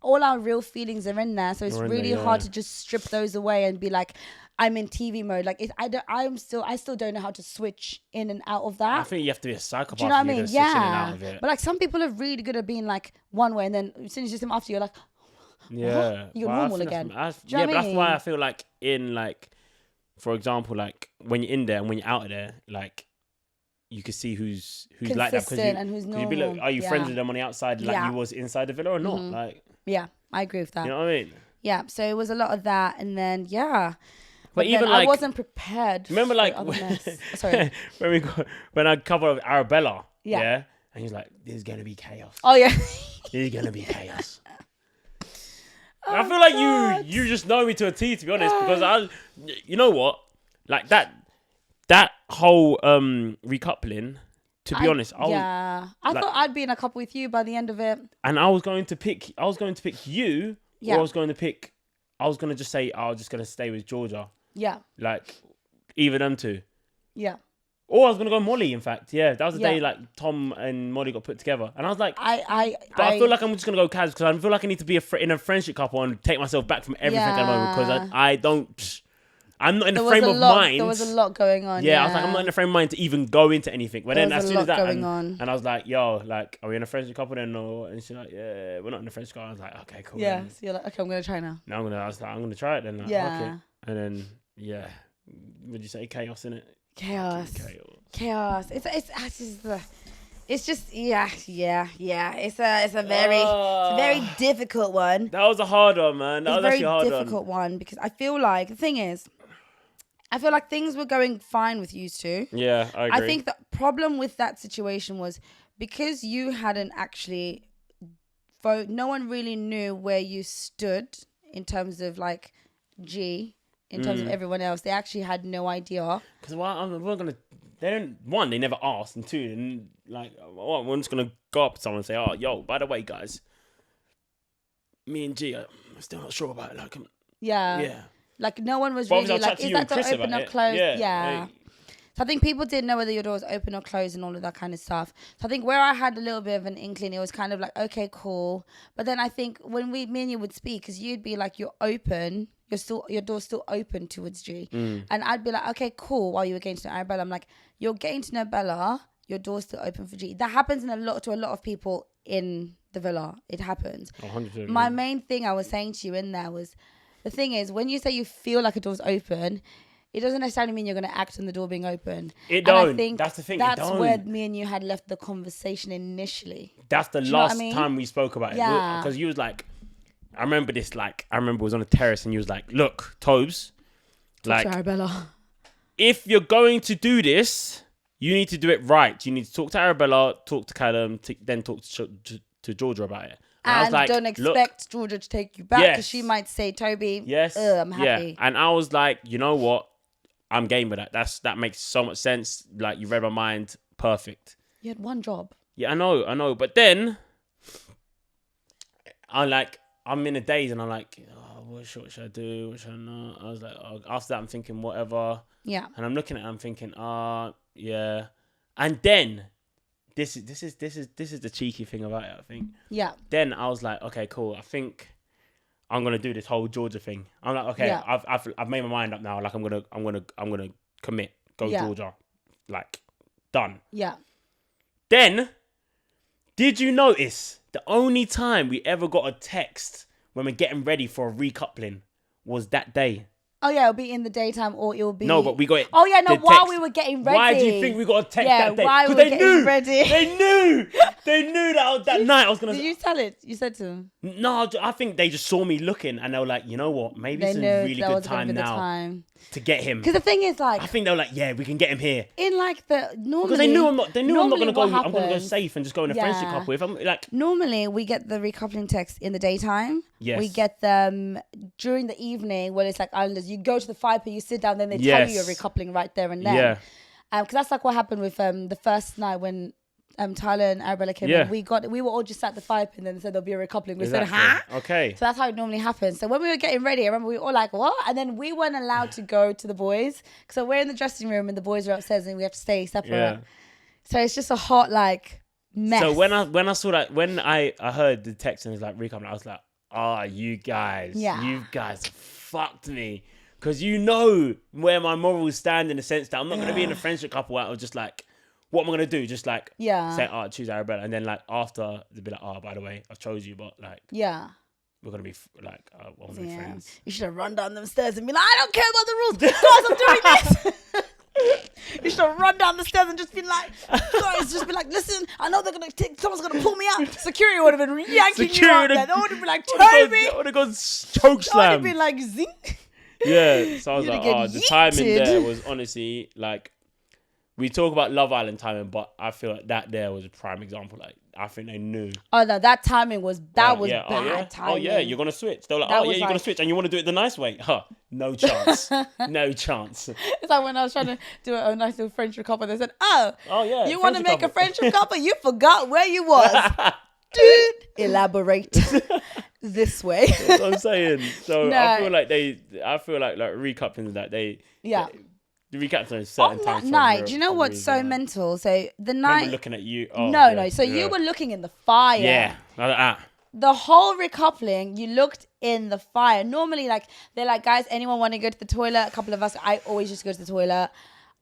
all our real feelings are in there. So it's Are in really there, hard yeah. to just strip those away and be like, I'm in TV mode. Like I still don't know how to switch in and out of that. I think you have to be a psychopath. Do you know what I if you're mean? gonna switch in and Yeah. out of it. But like some people are really good at being like one way, and then as soon as you see them after, you're like, Yeah, You're But I normal think again. that's- Do you know yeah, what I but that's why mean? I feel like in like, for example, like when you're in there and when you're out of there, like you can see who's like that consistent and who's you be like, normal. are you Yeah. friends with them on the outside like Yeah. you was inside the villa or not? Mhm. Like, yeah, I agree with that. you know what I mean? Yeah, so it was a lot of that, and then But even then like, I wasn't prepared. remember for like other mess. Sorry. when I covered Arabella, Yeah. yeah, and he's like, "There's gonna be chaos. Oh yeah. There's gonna be chaos." Oh, I feel like God. you just know me to a T, to be honest, because you know what, like that whole recoupling. To be honest, I like- thought I'd be in a couple with you by the end of it. and I was going to pick you, Yeah. or I was going to just say I was just going to stay with Georgia, Yeah, like either them two, yeah. or I was going to go Molly. In fact, yeah, that was the Yeah. day like Tom and Molly got put together, and I was like, I feel like I'm just going to go Kaz because I feel like I need to be in a friendship couple and take myself back from everything at the moment because I'm not in the frame of mind. There was a lot going on. Yeah, I was like, I'm not in the frame of mind to even go into anything. But There then was as a soon as lot that, going on. and I was like, yo, like, are we in a friendship couple then? Or and she's like, yeah, we're not in a friendship couple. I was like, okay, cool. Yeah, Then. so you're like, okay, I'm gonna try now. Now I'm gonna try it then. Like, Yeah. okay. And then would you say chaos in it? Chaos. Chaos. It's just yeah. It's a very difficult one. That was a hard one, man. That It's was a actually a hard very difficult one because I feel like the thing is, I feel like things were going fine with you two. Yeah, I agree. I think the problem with that situation was because you hadn't actually no one really knew where you stood in terms of like in terms of everyone else. They actually had no idea. Because they never asked, and two, and like, I'm just gonna go up to someone and say, oh, yo, by the way, guys, me and G, I'm still not sure about it. Like, yeah. Like no one was But really obviously I'll like, chat to is you and that door Chris open about or it. closed? Yeah, Yeah. like- So I think people didn't know whether your door was open or closed and all of that kind of stuff. So I think where I had a little bit of an inkling, it was kind of like, okay, cool. But then I think when me and you would speak, because you'd be like, you're open, your door's still open towards G. And I'd be like, okay, cool. While you were getting to know Arabella, I'm like, you're getting to know Bella, your door's still open for G. That happens to a lot of people in the villa. It happens. 100%. My main thing I was saying to you in there was, the thing is, when you say you feel like a door's open, it doesn't necessarily mean you're going to act on the door being open. It And I don't. think That's the thing. That's It don't. where me and you had left the conversation initially. That's the you know what I last mean? time we spoke about it. Yeah. Because you was like, I remember it was on a terrace and you was like, look, Tobes, like, Arabella. if you're going to do this, you need to do it right. You need to talk to Arabella, talk to Callum, then talk to Georgia about it. I was And like, don't look, expect Georgia to take you back because Yes. she might say, Toby, yes, I'm happy. Yeah. And I was like, you know what? I'm game with that. That makes so much sense. Like, you read my mind. Perfect. You had one job. Yeah, I know. But then I'm in a daze and I'm like, oh, what should I do? What should I not? I was like, after that, I'm thinking whatever. Yeah. And I'm looking at it, I'm thinking, yeah. And then this is the cheeky thing about it, I think. Yeah. Then I was like, okay, cool. I think I'm gonna do this whole Georgia thing. I'm like, okay, Yeah. I've made my mind up now. Like, I'm gonna commit. Go Yeah. Georgia. Like, done. Yeah. Then, did you notice the only time we ever got a text when we're getting ready for a recoupling was that day? Oh, yeah, it'll be in the daytime or it'll be... No, but we got it. Oh, yeah, no, the while text. we were getting ready. Why do you think we got a text Yeah, that day? while we Because were they getting knew. ready. They knew that night I was going to... Did you tell it? You said to him? No, I think they just saw me looking and they were like, you know what? Maybe They it's knew a really that good was going to time be the now time. to get him. Because the thing is, like... I think they were like, yeah, we can get him here. In, like, the... Normally... Because they knew I'm not going to go... what I'm going to go happens- safe and just go in a friendship Yeah. couple. If I'm like... Normally, we get the recoupling text in the daytime. Yes. We get them during the evening when it's like islanders. You go to the fire pit, you sit down, then they tell Yes. you you're recoupling right there and then. Yeah. Because that's like what happened with the first night when Tyler and Arabella came Yeah. in. We were all just at the fire pit and then they said there'll be a recoupling. We said, Exactly. huh? Okay. So that's how it normally happens. So when we were getting ready, I remember we were all like, what? And then we weren't allowed to go to the boys. So we're in the dressing room and the boys are upstairs and we have to stay separate. Yeah. So it's just a hot, like, mess. So when I saw that, when I heard the text and it's like recoupling, I was like, you guys, Yeah. you guys fucked me. Because you know where my morals stand in the sense that I'm not going to be in a friendship couple out of just like, what am I going to do? Just like, say, choose Arabella. And then like after, they'll be like, by the way, I chose you, but like, we're going to be like, I want to be friends. You should have run down them stairs and be like, I don't care about the rules. Guys, I'm doing this. You should have run down the stairs and just be like, guys, just be like, listen, I know they're going to someone's going to pull me out. Security would have been yanking you out there. They would have been like, Toby. They would have gone choke slam. They would have been like, zing. Yeah, so I was You'd like, get the timing yeeted. there was honestly like, we talk about Love Island timing, but I feel like that there was a prime example. Like, I think they knew. Oh no, that timing was bad timing. Oh yeah, you're gonna switch. They were like, you're gonna switch, and you want to do it the nice way. Huh? No chance. No chance. It's like when I was trying to do a nice little friendship couple, they said, "Oh yeah, you want to make a friendship couple? You forgot where you was." Dude, elaborate this way. That's what I'm saying. So I feel like recoupling that they the recaps on certain times. On that night, do you know what's so mental? So the night, I'm looking at you. So you were looking in the fire. Yeah, like that. The whole recoupling, you looked in the fire. Normally, like they're like, guys, anyone want to go to the toilet? A couple of us. I always just go to the toilet.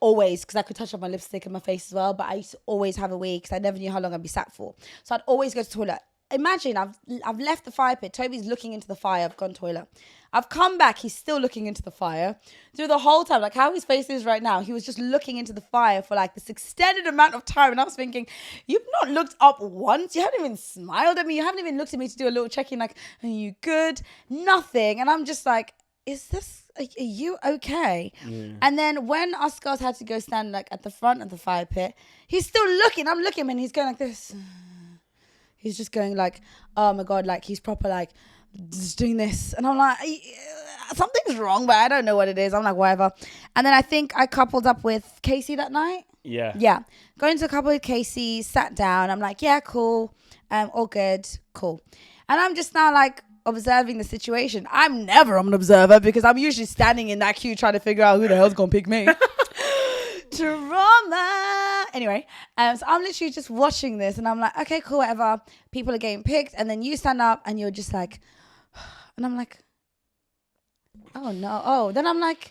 Always, because I could touch up my lipstick and my face as well. But I used to always have a wee because I never knew how long I'd be sat for. So I'd always go to the toilet. Imagine I've left the fire pit. Toby's looking into the fire. I've gone toilet. I've come back. He's still looking into the fire. Through the whole time, like how his face is right now, he was just looking into the fire for like this extended amount of time. And I was thinking, you've not looked up once. You haven't even smiled at me. You haven't even looked at me to do a little check-in like, are you good? Nothing. And I'm just like, are you okay? Yeah. And then when us girls had to go stand like at the front of the fire pit, he's still looking. I'm looking and he's going like this. He's just going like, oh my God, like he's proper like just doing this. And I'm like, something's wrong, but I don't know what it is. I'm like, whatever. And then I think I coupled up with Casey that night. Yeah. Going to a couple with Casey, sat down. I'm like, yeah, cool. All good. Cool. And I'm just now like observing the situation. I'm never an observer because I'm usually standing in that queue trying to figure out who the hell's going to pick me. Drama. Anyway, so I'm literally just watching this and I'm like, okay, cool, whatever. People are getting picked and then you stand up and you're just like, and I'm like, oh no. Oh, then I'm like,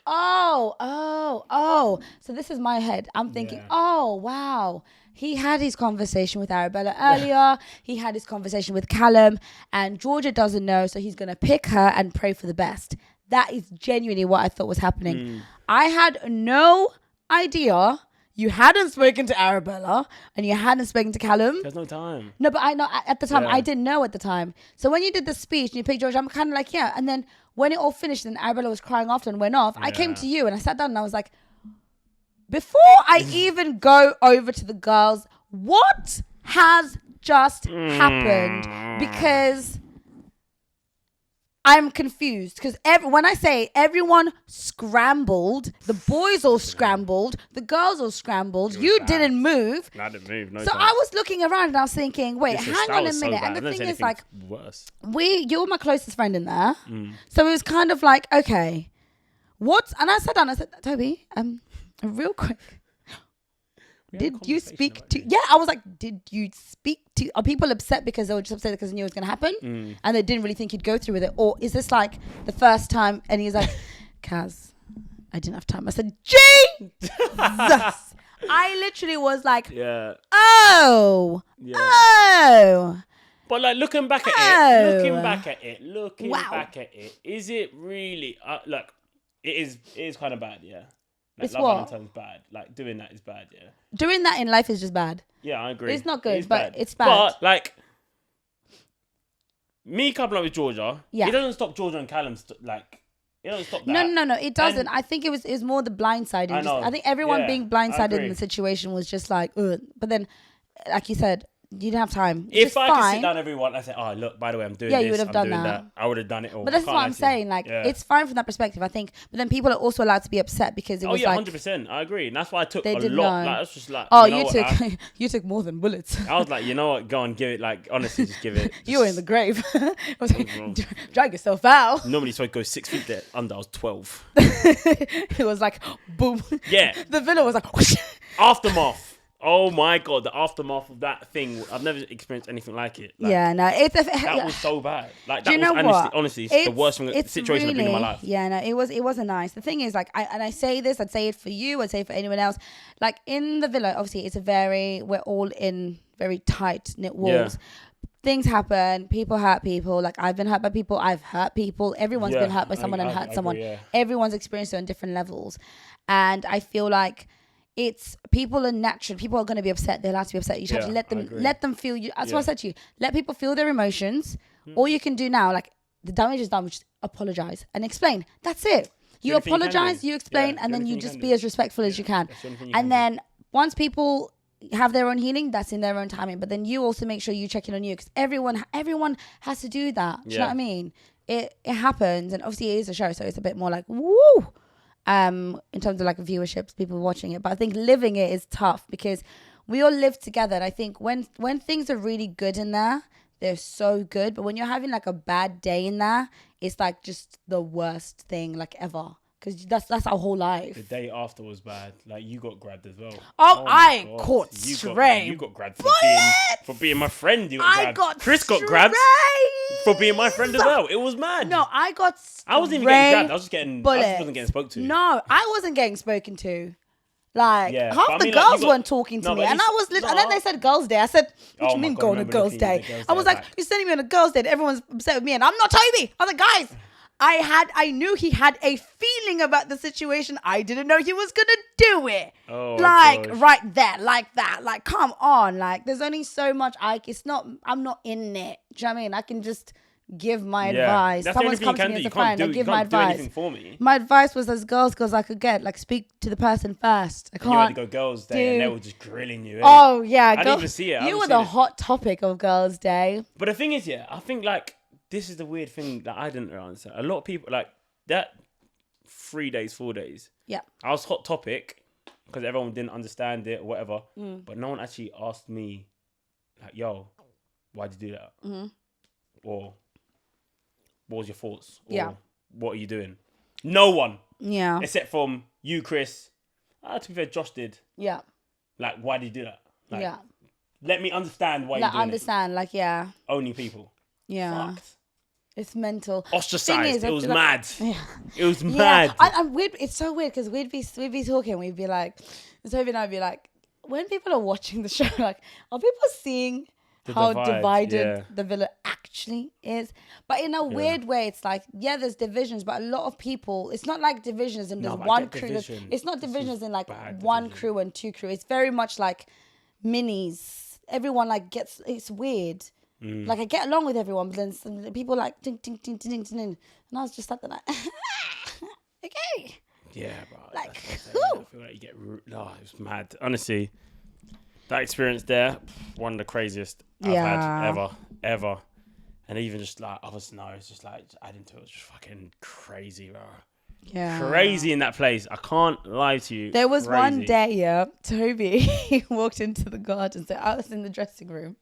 oh. So this is my head. I'm thinking, oh, wow. He had his conversation with Arabella earlier. He had his conversation with Callum and Georgia doesn't know. So he's going to pick her and pray for the best. That is genuinely what I thought was happening. I had no idea you hadn't spoken to Arabella and you hadn't spoken to Callum. There's no time. No, but I know at the time, I didn't know at the time. So when you did the speech and you picked George, I'm kind of like, yeah. And then when it all finished and Arabella was crying after and went off, I came to you and I sat down and I was like, before I even go over to the girls, what has just happened? Because I'm confused because when I say everyone scrambled, the boys all scrambled, the girls all scrambled, you didn't move. I didn't move. No so time. I was looking around and I was thinking, wait, hang on a minute. And the thing is like, you're my closest friend in there. So it was kind of like, okay, what? And I sat down, I said, Toby, real quick. Did you speak to... Yeah, I was like, did you speak to... Are people upset because they were just upset because they knew it was going to happen? And they didn't really think you'd go through with it? Or is this like the first time? And he's like, Kaz, I didn't have time. I said, Jesus! I literally was like, oh. But like looking back at it, is it really... look, it is kind of bad, yeah. Like, it's Love what? Valentine's bad. Like, doing that is bad, yeah. Doing that in life is just bad. Yeah, I agree. It's not good, but it's bad. But, like, me coupling up with Georgia, it doesn't stop Georgia and Callum, it doesn't stop that. No, it doesn't. And I think it was more the blindsiding. I think everyone being blindsided in the situation was just like, ugh. But then, like you said, you didn't have time. If I could sit down everyone and say, oh, look, by the way, I'm doing this, you would have done that. I would have done it all. But that's what I'm saying. Like, it's fine from that perspective, I think. But then people are also allowed to be upset because it was like... 100%. I agragree. And that's why I took a lot. Know. Like, that's just like... Oh, you took more than bullets. I was like, you know what? Go on, give it, like, honestly, just give it. You were in the grave. I was like, drag yourself out. Normally, so I'd go 6 feet there. Under, I was 12. It was like, boom. Yeah. The villain was like, whoosh. Aftermath. Oh my God, the aftermath of that thing. I've never experienced anything like it. Like, yeah, no, that was so bad. Like, Do that you know was what? honestly the worst situation I've been in my life. Yeah, no, it wasn't nice. The thing is, like, I say this, I'd say it for you, I'd say it for anyone else. Like, in the villa, obviously, we're all in very tight knit walls. Things happen. People hurt people. Like, I've been hurt by people. I've hurt people. Everyone's been hurt by someone and hurt someone. Agree, yeah. Everyone's experienced it on different levels. And I feel like people are natural. People are going to be upset. They're allowed to be upset. You just have to let them feel you. That's what I said to you. Let people feel their emotions. All you can do now, like, the damage is done, just apologize and explain. That's it. You apologize, you explain, and then you just be as respectful as you can. And then once people have their own healing, that's in their own timing. But then you also make sure you check in on you, because everyone has to do that. Do you know what I mean? It happens, and obviously it is a show, so it's a bit more like woo. In terms of like viewerships, people watching it. But I think living it is tough, because we all live together. And I think when things are really good in there, they're so good. But when you're having like a bad day in there, it's like just the worst thing like ever. Because that's our whole life. The day after was bad. Like, you got grabbed as well. I caught straight. You got grabbed for being my friend. You got grabbed. Chris got grabbed for being my friend as well. It was mad. No, I wasn't even getting grabbed. I just wasn't getting spoken to. No, I wasn't getting spoken to. Like, Yeah, half but I the mean, like, girls weren't talking to No, me. but And I was and then they said girls' day. I said, what do you mean God, going on a girls' day? I was like, you're sending me on a girls' day. Everyone's upset with me, and I'm not Toby. I was like, guys, I knew he had a feeling about the situation. I didn't know he was gonna do it. Oh, like gosh. right there, like that. Like, come on. Like, there's only so much I'm not in it. Do you know what I mean? I can just give my advice. That's Someone's come to me as a friend, I give my advice. Anything for me. My advice was as girls I could get. Like, speak to the person first. I can't. You had to go girls' day, and they were just grilling you. Oh yeah, I didn't even see it. You were the hot topic of girls' day. But the thing is, I think like this is the weird thing that I didn't answer. A lot of people like that 3 days, 4 days. Yeah. I was hot topic because everyone didn't understand it or whatever. But no one actually asked me, like, yo, why'd you do that? Or what was your thoughts? Or what are you doing? No one. Yeah. Except from you, Chris. To be fair, Josh did. Yeah. Like, why did you do that? Like, yeah. Let me understand why you're doing understand, it. like, yeah. Only people. Yeah. Fucked. It's mental. Ostracized. It was mad. It was mad. I'm weird. It's so weird because we'd be talking. We'd be like, Toby and I'd be like, when people are watching the show, like, are people seeing how divided the villa actually is? But in a weird way, it's like, there's divisions, but a lot of people, it's not like divisions and there's one crew. It's not divisions in like one crew and two crew. It's very much like minis. Everyone like it's weird. Like, I get along with everyone, but then some people like ding, ding, ding, ding, ding, ding, and I was just like, okay. Yeah, bro. Like, I feel like you get it was mad. Honestly, that experience there, one of the craziest I've had ever. And even just like it's just like adding to it, was just fucking crazy, bro. Yeah. Crazy in that place. I can't lie to you. There was one day, Toby, he walked into the garden. So I was in the dressing room.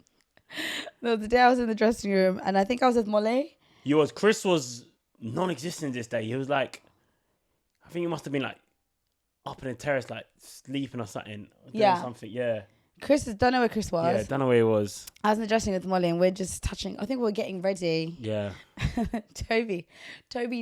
No, the day I was in the dressing room, and I think I was with Molly. Chris was non-existent this day. He was like, I think he must have been like up in the terrace, like sleeping or something. Doing something. Yeah. Don't know where Chris was. Yeah, don't know where he was. I was in the dressing room with Molly, and we're just touching. I think we're getting ready. Yeah. Toby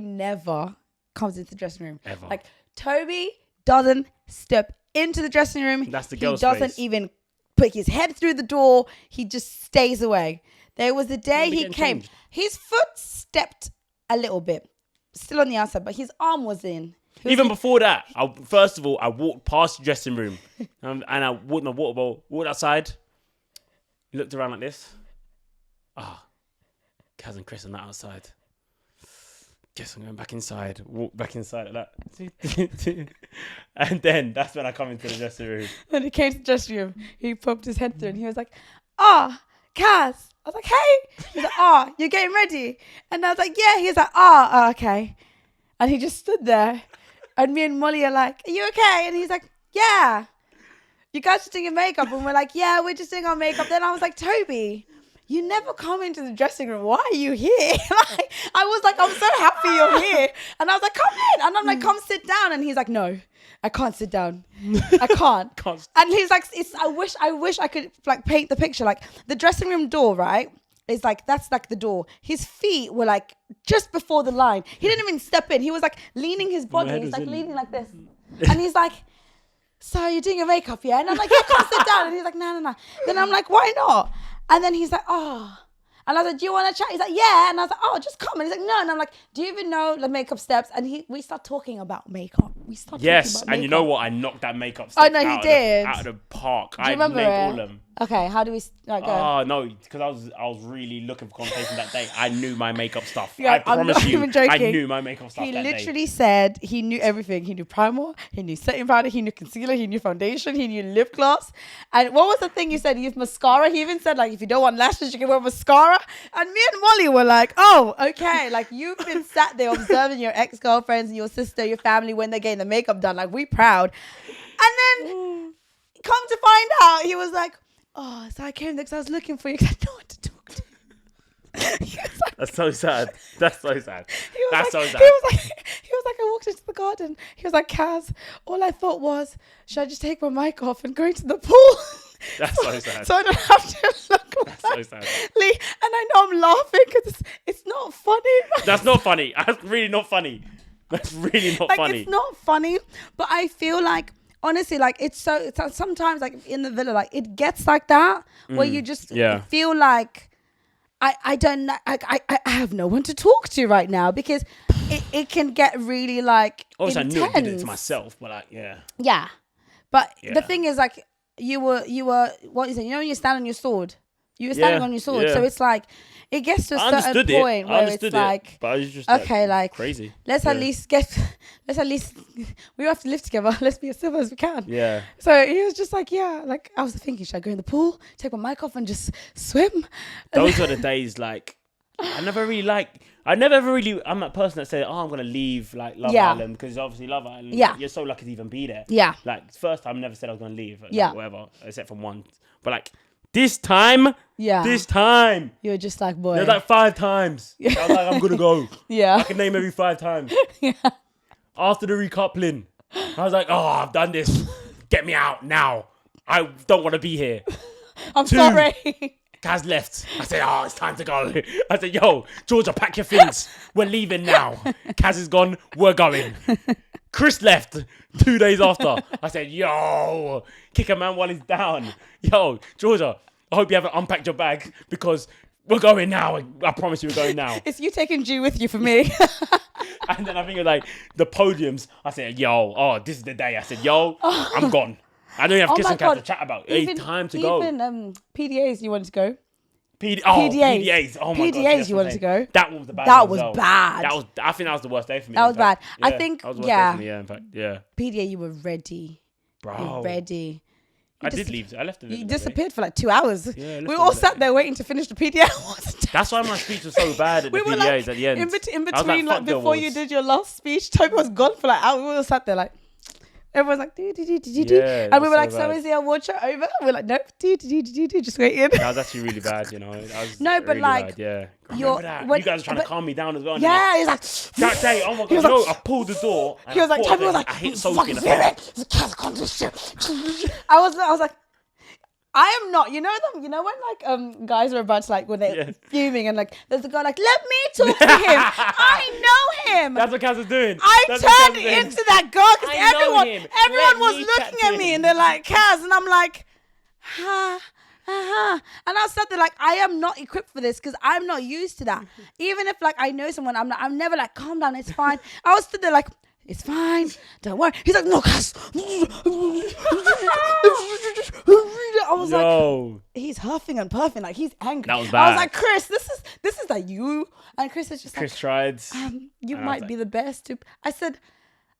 never comes into the dressing room. Ever. Like, Toby doesn't step into the dressing room. That's the girl's He doesn't even put his head through the door. He just stays away. There was a day he came. Changed. His foot stepped a little bit, still on the outside, but his arm was in. Even before that, first of all, I walked past the dressing room and I walked my water bowl, walked outside, looked around like this. Kaz and Chris are not outside. Guess I'm going back inside. Walk back inside like that. And then that's when I come into the dressing room. When he came to the dressing room, he popped his head through and he was like, Kaz. I was like, hey. He's like, you're getting ready? And I was like, yeah. He's like, okay. And he just stood there. And me and Molly are like, are you okay? And he's like, yeah. You guys are doing your makeup? And we're like, yeah, we're just doing our makeup. Then I was like, Toby, you never come into the dressing room. Why are you here? I was like, I'm so happy you're here. And I was like, come in. And I'm like, come sit down. And he's like, no. I can't sit down. I can't. And he's like, I wish I could like paint the picture. Like the dressing room door, right? Is like, that's like the door. His feet were like just before the line. He didn't even step in. He was like leaning his body. He's like leaning like this. And he's like, so you're doing your makeup, yeah? And I'm like, yeah, come sit down. And he's like, no. Then I'm like, why not? And then he's like, oh. And I was like, do you want to chat? He's like, yeah. And I was like, oh, just come. And he's like, no. And I'm like, do you even know the makeup steps? And we start talking about makeup. Yes, and you know what? I knocked that makeup step out of the park. Do you remember named it? all of them. Okay, how do we go? Oh, no, because I was really looking for conversation that day. I knew my makeup stuff. Yeah, I promise I'm not you, even joking. I knew my makeup stuff He that day. literally said he knew everything. He knew primer, he knew setting powder, he knew concealer, he knew foundation, he knew lip gloss. And what was the thing you said? He used mascara. He even said, like, if you don't want lashes, you can wear mascara. And me and Molly were like, oh, okay. Like, you've been sat there observing your ex-girlfriends and your sister, your family when they're getting the makeup done. Like, we proud. And then, come to find out, he was like, oh, so I came there because I was looking for you because I didn't know what to talk to. Like, that's so sad. That's so sad. That's so sad. He was like, I walked into the garden. He was like, Kaz, all I thought was, should I just take my mic off and go into the pool? That's so sad. So I don't have to look like That's so sad. Lee. And I know I'm laughing because it's not funny. That's not funny. That's really not funny. That's really not like, funny. It's not funny, but I feel like, honestly, like it's sometimes like in the villa, like it gets like that where you just feel like I don't know, I have no one to talk to right now because it can get really like obviously intense. I knew I did it to myself, but like yeah, but the thing is like you were what is it? You know when you stand on your sword, you were standing on your sword, so it's like it gets to a certain point where it's like, but I was just okay, like crazy. Let's at least we have to live together. Let's be as civil as we can. Yeah. So he was just like, yeah, like I was thinking, should I go in the pool, take my mic off and just swim? Those are the days like I'm that person that said, oh, I'm going to leave like Love Island because obviously Love Island, you're so lucky to even be there. Yeah. Like first time I never said I was going to leave. Like, whatever, except from one. But like this time, you were just like, boy. There's like 5 times. I was like, I'm going to go. Yeah. I can name every 5 times. Yeah. After the recoupling, I was like, oh, I've done this. Get me out now. I don't want to be here. I'm sorry. Kaz left. I said, oh, it's time to go. I said, yo, Georgia, pack your things. We're leaving now. Kaz is gone. We're going. Chris left 2 days after. I said, yo, kick a man while he's down. Yo, Georgia, I hope you haven't unpacked your bag because we're going now. I promise you we're going now. It's you taking G with you for me. And then I think it was like the podiums. I said, yo, this is the day. I said, yo, I'm gone. I don't even have Kiss and Cat to chat about. It's time to go. Even PDAs you wanted to go. PDAs. Oh my god. PDAs you wanted to go. That was the bad. That was bad. I think that was the worst day for me. That was bad. Yeah, I think that was the worst day for me, in fact. Yeah. PDA, you were ready. Bro. You were ready. I did leave. I left it. You disappeared for like 2 hours. Yeah, we all sat there waiting to finish the PDA. That's why my speech was so bad at the PDAs like, at the end. In between, like before you did your last speech, Toby was gone for like hours. We all sat there like, everyone's like, do. And we were like, so is the award show over? And we're like, nope, do, just waiting. That was actually really bad, you know. No, but really like, bad, yeah. You guys were trying to calm me down as well. Yeah, he's like, that day, oh my god, no, I pulled the door. He was like, Toby was like, I hit Sophie in the face. I was like, I am not, you know when like guys are about to like when they're fuming and like there's a guy like, let me talk to him. I know him. That's what Kaz was doing. I turned into that girl because everyone was looking at me and they're like, Kaz, and I'm like, and I sat there like, I am not equipped for this because I'm not used to that. Even if like I know someone, I'm never like, calm down, it's fine. I was stood there like, it's fine, don't worry. He's like, no, Kaz. I was like, he's huffing and puffing, like he's angry. That was bad. I was like, Chris, this is like you. And Chris is just Chris like, tried. You might be the best. I said,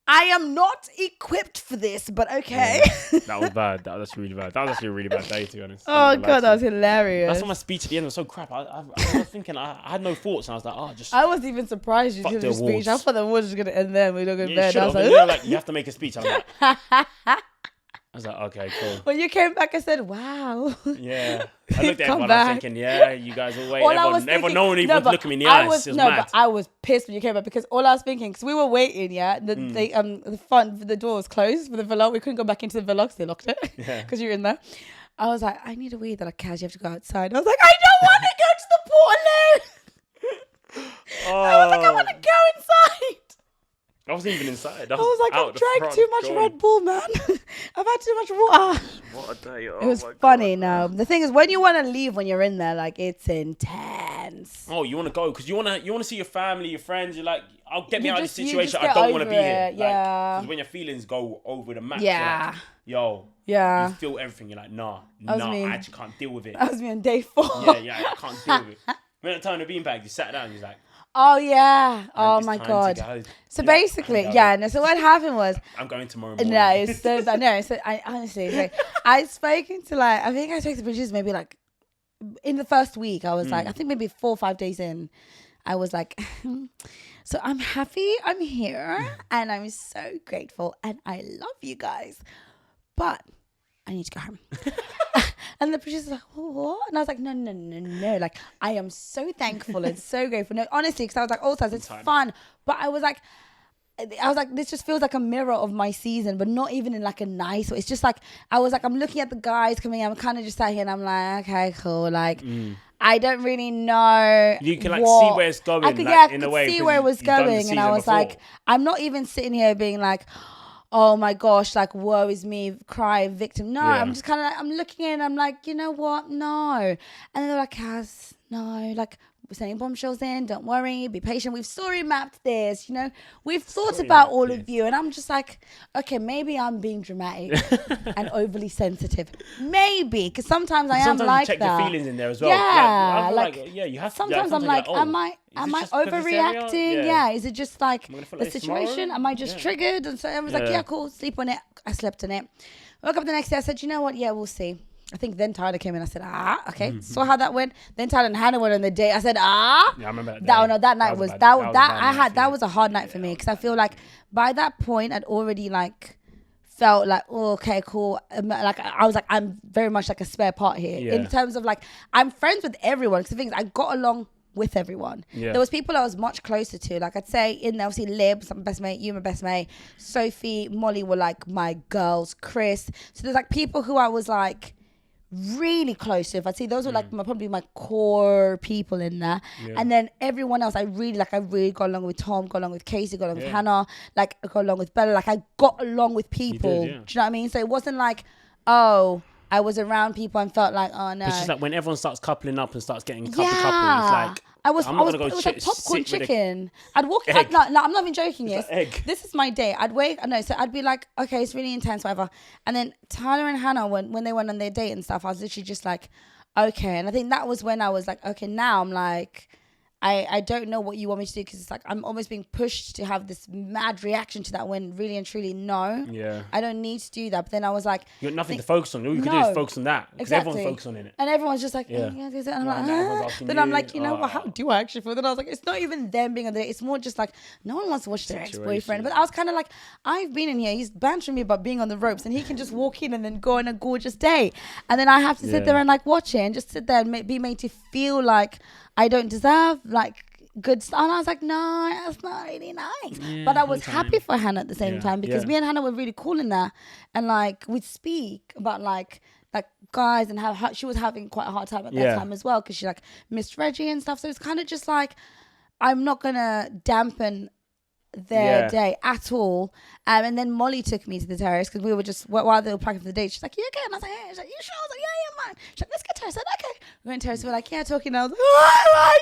I am not equipped for this, but okay. Yeah, that was bad. That was really bad. That was actually a really bad day, to be honest. Oh god, that was hilarious. That's why my speech at the end was so crap. I was thinking, I had no thoughts, and I was like, I wasn't even surprised you did the speech. I thought the awards was gonna end there. We're not going to bed. I was like, you have to make a speech. I was like, I was like, okay, cool. When you came back, I said, wow. Yeah. I looked at Come everyone, I was back. thinking, yeah, you guys will wait. All I was Everyone, thinking- no one even would but look at me in the eyes. It was mad. but I was pissed when you came back because all I was thinking, because we were waiting, yeah, the door was closed for the villa. We couldn't go back into the villa because they locked it because you were in there. I was like, I need a wee. They're like, Kaz, you have to go outside. I was like, I don't want to go to the pool alone. I was like, I want to go inside. I wasn't even inside. I was like, I've drank too much Red Bull, man. I've had too much water. What a day. Oh, It was funny. No, the thing is, when you want to leave, when you're in there, like it's intense. Oh, you want to go because you want to see your family, your friends. You're like, I'll get me You out just- of this you just situation. I get don't want to over be here. it, yeah. Because when your feelings go over the max, Yeah. like, yo, Yeah. you feel everything. You're like, nah, That was me. I actually can't deal with it. That was me on day 4. Yeah, I can't deal with it. When I turned the beanbag, you sat down, you're like, Oh yeah. Oh it's my time god. to go. So Yeah, basically, I know. yeah. No, so what happened was, I'm going tomorrow morning. no, so I honestly, so I spoken to like, I think I spoke to producers maybe like in the first week. I was like, I think maybe 4 or 5 days in, I was like, so I'm happy I'm here and I'm so grateful and I love you guys, but I need to go home. And the producer's like, what? And I was like, no. Like, I am so thankful and so grateful. No, honestly, because I was like, also, it's fun. But I was like, this just feels like a mirror of my season, but not even in like a nice way. It's just like, I was like, I'm looking at the guys coming in. I'm kind of just sat here and I'm like, okay, cool. Like, I don't really know. You can like see where it's going. I could, like, I in a could way, see 'cause where it was you've done the going. And I season was like, before. I'm not even sitting here being like, oh my gosh, like, woe is me, cry, victim. No, Yeah. I'm just kind of like, I'm looking in, I'm like, you know what? No. And they're like, Kaz, no, like, we're sending bombshells in, don't worry, be patient. We've story mapped this, you know, we've thought about all of you. And I'm just like, okay, maybe I'm being dramatic and overly sensitive. Maybe, because sometimes I am Sometimes like you check that. your feelings in there as well. Yeah, Like, yeah, you have to. Sometimes I'm like, am I overreacting? Yeah. Is it just like gonna feel the like this situation? tomorrow? Am I just triggered? And so I was like, yeah, cool, sleep on it. I slept on it. Woke up the next day. I said, you know what? Yeah, we'll see. I think then Tyler came in. I said, okay. Saw how that went. Then Tyler and Hannah went on the date. I said, Yeah, I remember that. that night was that was a hard night for Yeah, me because I feel like by that point I'd already like felt like, oh, okay, cool. Like I was like, I'm very much like a spare part here in terms of like I'm friends with everyone. Because the thing is, I got along with everyone. Yeah. There was people I was much closer to. Like I'd say in there, obviously Libs, my best mate, you my best mate, Sophie, Molly were like my girls, Chris. So there's like people who I was like really close to. If I'd say those were like probably my core people in there. Yeah. And then everyone else I really got along with Tom, got along with Casey, got along with Hannah, like I got along with Bella. Like I got along with people. You did, yeah. Do you know what I mean? So it wasn't like, oh, I was around people and felt like, oh no. It's just like when everyone starts coupling up and starts getting couple, it's like, it was go like popcorn sit with a chicken. I'd walk. egg. No, I'm not even joking. It's Yes, like egg. this is my day. So I'd be like, okay, it's really intense, whatever. And then Tyler and Hannah, when they went on their date and stuff, I was literally just like, okay. And I think that was when I was like, okay, now I'm like, I don't know what you want me to do because it's like I'm almost being pushed to have this mad reaction to that when really and truly no. Yeah. I don't need to do that. But then I was like, you got nothing to focus on. All you can do is focus on that. Because Exactly. everyone's focusing on it. And everyone's just like, Yeah. yeah. And I'm Right, like, now everyone's asking then I'm you, like, you know what? How do I actually feel? Then I was like, it's not even them being on the date. It's more just like, no one wants to watch their ex-boyfriend. But I was kind of like, I've been in here. He's bantering me about being on the ropes, and he can just walk in and then go on a gorgeous day, and then I have to sit there and like watch it and just sit there and be made to feel like I don't deserve like good stuff. And I was like, no, that's not really nice. But I was happy for Hannah at the same time because me and Hannah were really cool in there, and like we'd speak about like guys and how she was having quite a hard time at that time as well because she like missed Reggie and stuff. So it's kind of just like I'm not gonna dampen their day at all. And then Molly took me to the terrace because we were just while they were packing for the date. She's like, "You okay?" And I was like, "Yeah." She's like, "You sure?" I was like, "Yeah, man." She's like, "Let's get terrace." I said, "Okay." We went terrace. We were like, "Yeah," talking. And I was like, "Oh my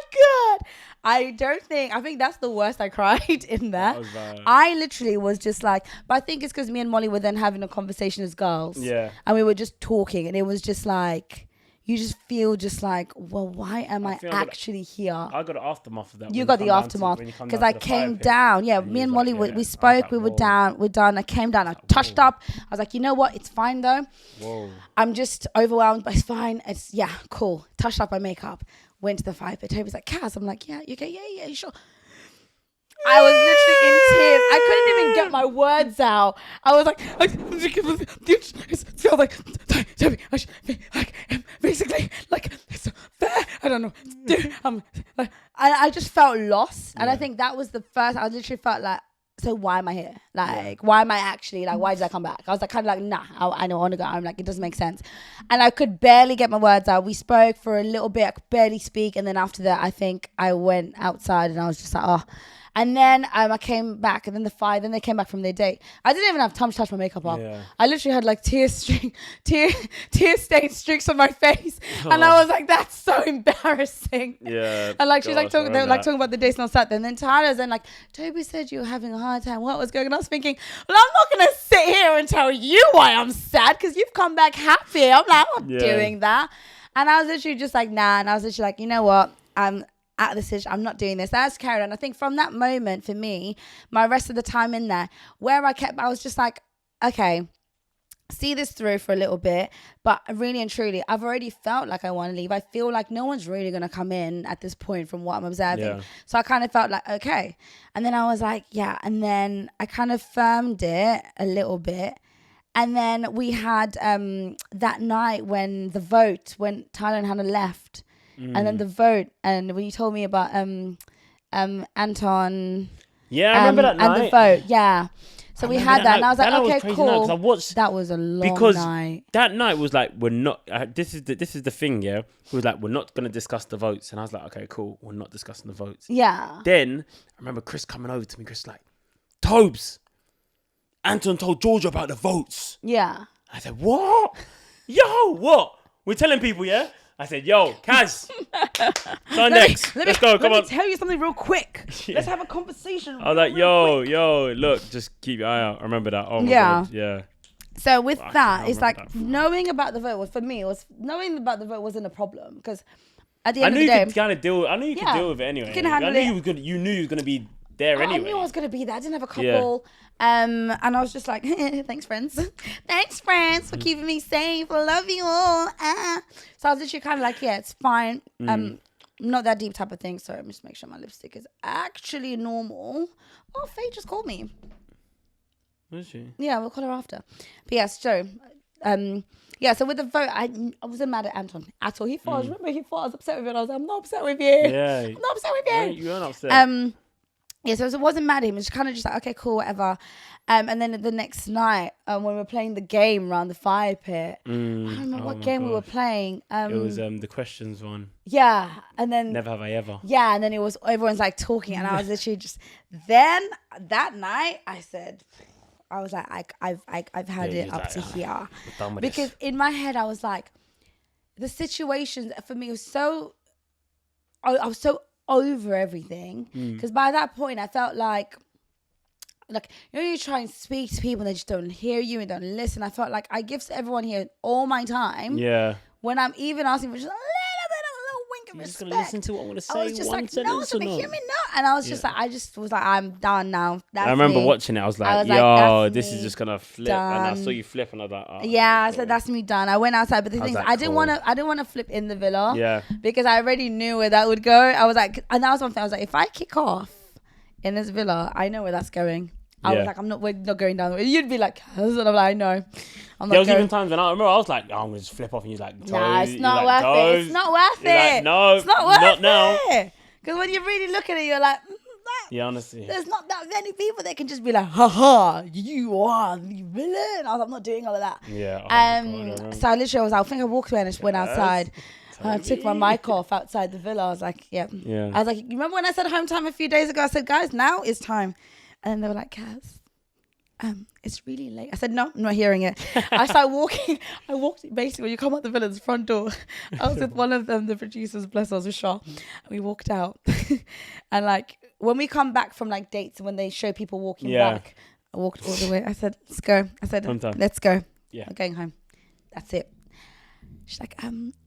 god!" I think that's the worst I cried in there. I literally was just like, but I think it's because me and Molly were then having a conversation as girls. Yeah. And we were just talking, and it was just like, you just feel just like, well, why am I actually here? I got the aftermath of that. You got the aftermath because I came down. Yeah, me and Molly, we spoke. We were down. We're done. I came down. I touched up. I was like, you know what? It's fine though. Whoa. I'm just overwhelmed, but it's fine. It's cool. Touched up my makeup. Went to the firepit. Toby's like, Kaz. I'm like, yeah, you okay? Yeah, you sure? I was literally in tears. I couldn't even get my words out. I was like, so like, Toby, basically, like, it's fair. I don't know. I just felt lost. And I think that was the first, I literally felt like, so why am I here? Like, why am I actually, like, why did I come back? I was like, kind of like, nah, I don't want to go. I'm like, it doesn't make sense. And I could barely get my words out. We spoke for a little bit. I could barely speak. And then after that, I think I went outside and I was just like, oh. And then I came back, and then then they came back from their date. I didn't even have time to touch my makeup up. Yeah. I literally had like tear stained streaks on my face, and I was like, "That's so embarrassing." Yeah. And like she's like talking about the dates on Saturday, and then Tyler's then like, "Toby said you were having a hard time. What was going on?" I was thinking, "Well, I'm not gonna sit here and tell you why I'm sad because you've come back happy." I'm like, I'm not doing that. And I was literally just like, nah. And I was literally like, you know what? At the decision, I'm not doing this. That's carried on. I think from that moment for me, my rest of the time in there, where I was just like, okay, see this through for a little bit, but really and truly, I've already felt like I want to leave. I feel like no one's really going to come in at this point from what I'm observing. Yeah. So I kind of felt like, okay. And then I was like, yeah. And then I kind of firmed it a little bit. And then we had that night when Tyler and Hannah left. And then the vote, and when you told me about Anton, yeah, I remember that night and the vote, yeah. So we had that, and I was like, okay, cool. That was a long night. That night was like, we're not. This is the thing, yeah. We was like, we're not gonna discuss the votes, and I was like, okay, cool, we're not discussing the votes. Yeah. Then I remember Chris coming over to me. Chris like, Tobes, Anton told Georgia about the votes. Yeah. I said, what? Yo, what? We're telling people, yeah. I said, yo, Kaz, next. Let's go, come on. Let me tell you something real quick. Yeah. Let's have a conversation. I was like, yo, look, just keep your eye out. I remember that. Oh my God, yeah. So with that, it's like knowing about the vote, for me, knowing about the vote wasn't a problem because at the end of the day. I knew you could deal with it anyway. You knew you was going to be there anyway. I knew I was going to be there. I didn't have a couple. And I was just like, thanks, friends. Thanks, friends, for keeping me safe. I love you all. So I was literally kind of like, yeah, it's fine. Not that deep type of thing. Sorry, let me just make sure my lipstick is actually normal. Oh, Faye just called me. Is she? Yeah, we'll call her after. But yeah, so, so with the vote, I wasn't mad at Anton at all. He thought, remember, I was upset with you. And I was like, I'm not upset with you. Yeah. I'm not upset with you. You weren't upset. Yeah, so it wasn't mad at him. It was kind of just like, okay, cool, whatever. And then the next night, when we were playing the game around the fire pit, I don't remember what game we were playing. It was the questions one. Yeah, and then never have I ever. Yeah, and then it was everyone's like talking, and I was literally just. Then that night, I was like, I've had it up to here, because in my head I was like, the situation for me was so. I was so over everything because by that point I felt like you try and speak to people and they just don't hear you and don't listen. I felt like I give everyone here all my time. Yeah. When I'm even asking for just a little wink of respect. You're just gonna listen to what I want to say. I was just like, no, hear me not. And I was just like, I'm done now. That's I remember watching it. I was like, yo, this is just gonna flip. Done. And I saw you flip, and I was like, oh, yeah. I said, that's me done. I went outside, but the thing is, I didn't want to flip in the villa. Yeah. Because I already knew where that would go. I was like, and that was one thing. I was like, if I kick off in this villa, I know where that's going. I was like, we're not going down. You'd be like, and I'm like, I know. There was even times when I remember I was like, I was just flip off, and he's like, nah, it's not worth it. It's not worth it. Like, no, it's not worth it. Now. Because when you really look at it, you're like, yeah, honestly, there's not that many people that can just be like, haha, you are the villain. I was like, I'm not doing all of that. Yeah. So I literally I think I walked away and I just went outside. I took my mic off outside the villa. I was like, yeah. I was like, you remember when I said home time a few days ago? I said, guys, now is time. And then they were like, Kaz, it's really late. I said, no, I'm not hearing it. I started walking. I walked, basically, when you come out the villa's front door, I was with one of them, the producers, bless us, with Shaw. And we walked out. And like, when we come back from like dates, when they show people walking back, I walked all the way. I said, let's go. I said, let's go. Yeah. I'm going home. That's it. She's like,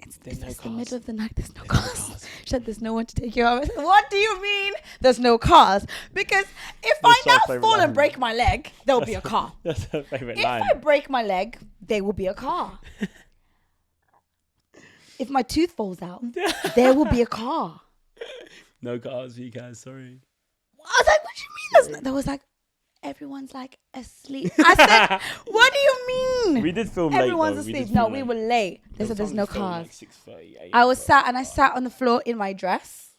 it's the middle of the night. There's no cars. She said, there's no one to take you home. I said, what do you mean there's no cars? Because if I now fall and break my leg, there'll be a car. That's her favorite line. If I break my leg, there will be a car. If my tooth falls out, there will be a car. No cars for you guys, sorry. I was like, what do you There was like, everyone's like asleep. I said, what do you mean? We did film late. Everyone's asleep. No, we were late. They said there's no cars. Like 6:30. I sat on the floor in my dress.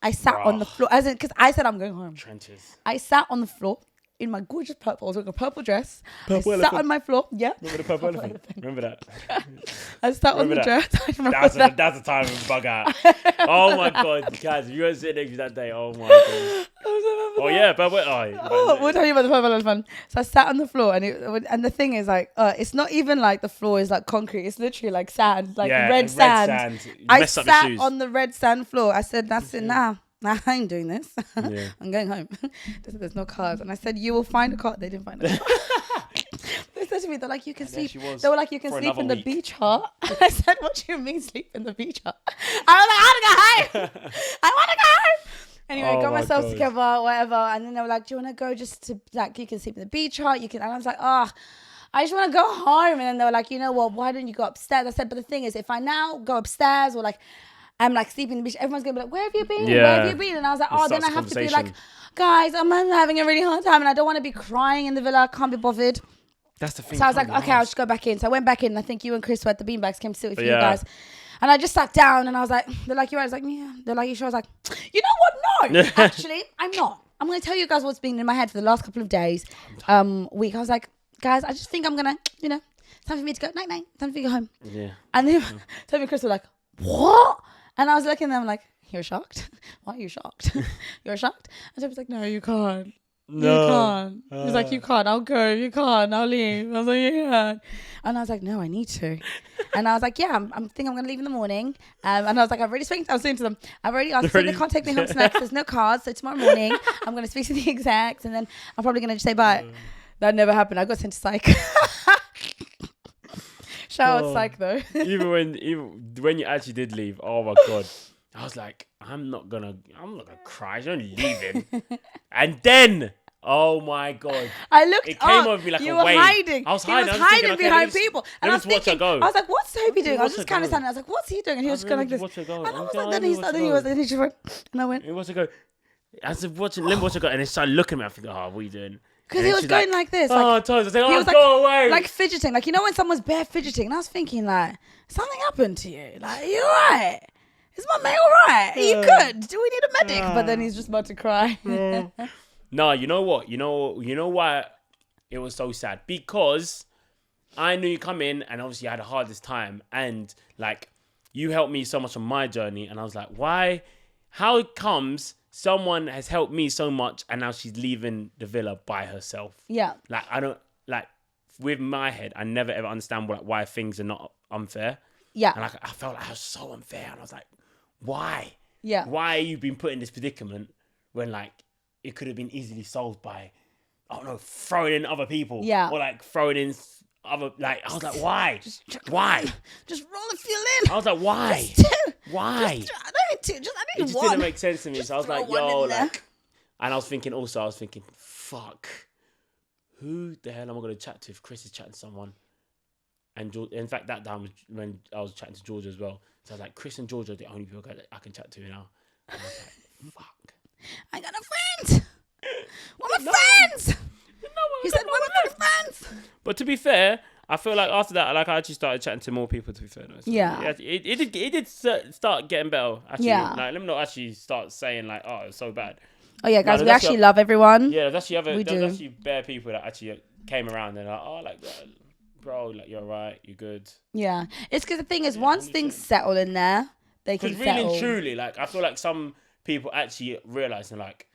I sat on the floor, as in, because I said I'm going home. Trenches. I sat on the floor in my gorgeous purple. I was wearing a purple dress. Purple I elephant. sat on my floor. Yeah. Remember the purple elephant? Remember that? I sat on the dress. I remember that. That's the time of bug out. Oh my god, guys! If you weren't sitting next to that day, oh my god. Oh yeah, but we'll tell you about the purple elephant. So I sat on the floor, and the thing is like, it's not even like the floor is like concrete. It's literally like sand, like red sand. I sat on the red sand floor. I said, "That's it now. I ain't doing this. Yeah. I'm going home." They said, "There's no cars," and I said, "You will find a car." They didn't find a car. They said to me, "They're like, you can sleep." They were like, "You can sleep in the beach hut." And I said, "What do you mean sleep in the beach hut?" I was like, "I want to go home. I want to go home." Anyway, got myself together, whatever. And then they were like, "Do you want to go just to, like, you can sleep in the beach hut, you can," and I was like, "Oh, I just want to go home." And then they were like, "You know what, why don't you go upstairs?" I said, "But the thing is, if I now go upstairs or like, I'm like sleeping in the beach, everyone's going to be like, where have you been? Yeah. Where have you been?" And I was like, "Oh, then I have to be like, guys, I'm having a really hard time and I don't want to be crying in the villa. I can't be bothered." That's the thing. So I was like, "Okay, I'll just go back in." So I went back in, and I think you and Chris were at the beanbags, came to sit with you guys. And I just sat down and I was like, they're like, "You're right." I was like, "Yeah." They're like, "You sure?" I was like, "You know what? No, actually, I'm not. I'm going to tell you guys what's been in my head for the last couple of days, week." I was like, "Guys, I just think I'm going to, it's time for me to go. Night, night. Time for me to go home." Yeah. And then Toby and Chris were like, "What?" And I was looking at them like, "You're shocked? Why are you shocked? You're shocked?" And Toby was like, "No, you can't. No. You can't." He's like, "You can't. I'll go. You can't. I'll leave." I was like, "Yeah." And I was like, "No, I need to." And I was like, "Yeah, I think I'm going to leave in the morning." And I was like, I was saying to them, "I've already asked them, they can't take me home tonight because there's no cars. So tomorrow morning, I'm going to speak to the execs and then I'm probably going to just say bye." That never happened. I got sent to psych. Shout out psych though. even when you actually did leave, oh my god, I was like, I'm not gonna cry. She's only leaving, and then, oh my god, it came over me like a wave. Hiding. I was hiding. He was hiding behind people, and I was thinking, thinking, I was like, "What's Toby doing?" I was just kind of standing. I was like, "What's he doing?" And he was going like this. And I was like, then he just went, and I went. He wants to go. I was watching Lim watch to go, and he started looking at me. I think, "Oh, what are you doing?" Because he was going like this. Oh, Toes. I was like, he was go away. Like fidgeting. Like, when someone's bare fidgeting. And I was thinking, like, something happened to you. Like, are you alright? Is my mate alright? Are you good? Do we need a medic? But then he's just about to cry. No, you know what? You know why it was so sad? Because I knew you come in and obviously I had the hardest time. And, like, you helped me so much on my journey. And I was like, why? How it comes... Someone has helped me so much and now she's leaving the villa by herself. Yeah. Like, I don't, like, with my head, I never ever understand why things are not unfair. Yeah. And I felt like I was so unfair. And I was like, why? Yeah. Why are you being put in this predicament when, like, it could have been easily solved by, I don't know, throwing in other people. Yeah. Or, like, throwing in other, like, I was like, why? Why? Just roll a few in. I was like, why? Why? I need two. I need it just one. didn't make sense to me. So I was like, yo, like, and I was thinking, fuck, who the hell am I going to chat to if Chris is chatting to someone? And in fact, that time was when I was chatting to Georgia as well. So I was like, Chris and Georgia are the only people I can chat to now. And I was like, fuck. I got a friend. We're my friends. He said, we're my friends. But to be fair, I feel like after that, like I actually started chatting to more people. To be fair, so yeah, it did start getting better. Actually, yeah. Like, let me not actually start saying like, "Oh, it's so bad." Oh yeah, guys, we actually love everyone. Yeah, there's actually bare people that actually came around and like, "Oh, like, bro, like you're right, you're good." Yeah, it's because the thing is, once things settle in there, they can settle. Because really and truly, like, I feel like some people actually realize and like,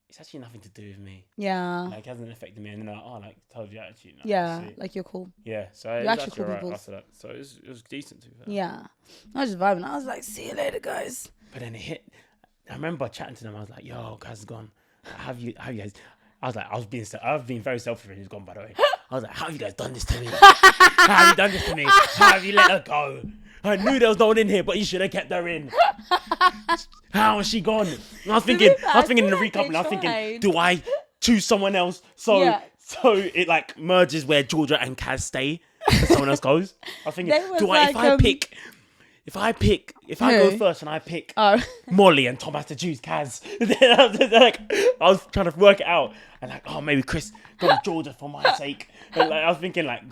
it's actually nothing to do with me. Yeah. Like, it hasn't affected me. And then, like, oh, like, told you actually. No, yeah, like, you're cool. Yeah, so you're it was actually cool right people. after that. So it was decent to be fair. Yeah. I was just vibing. I was like, see you later, guys. But then it hit. I remember chatting to them. I was like, yo, Kaz has gone. How have you guys... I was like, I've been very selfish when he's gone, by the way. I was like, how have you guys done this to me? How have you done this to me? How have you let her go? I knew there was no one in here, but you should have kept her in. How has she gone? And I was thinking in the recoupling, I was thinking, do I choose someone else? So it like merges where Georgia and Kaz stay and someone else goes. I was thinking, if I pick if I Who? go first and I pick Oh. Molly and Tom has to choose Kaz, then I was trying to work it out. And like, oh, maybe Chris go with Georgia for my sake. And like, I was thinking like,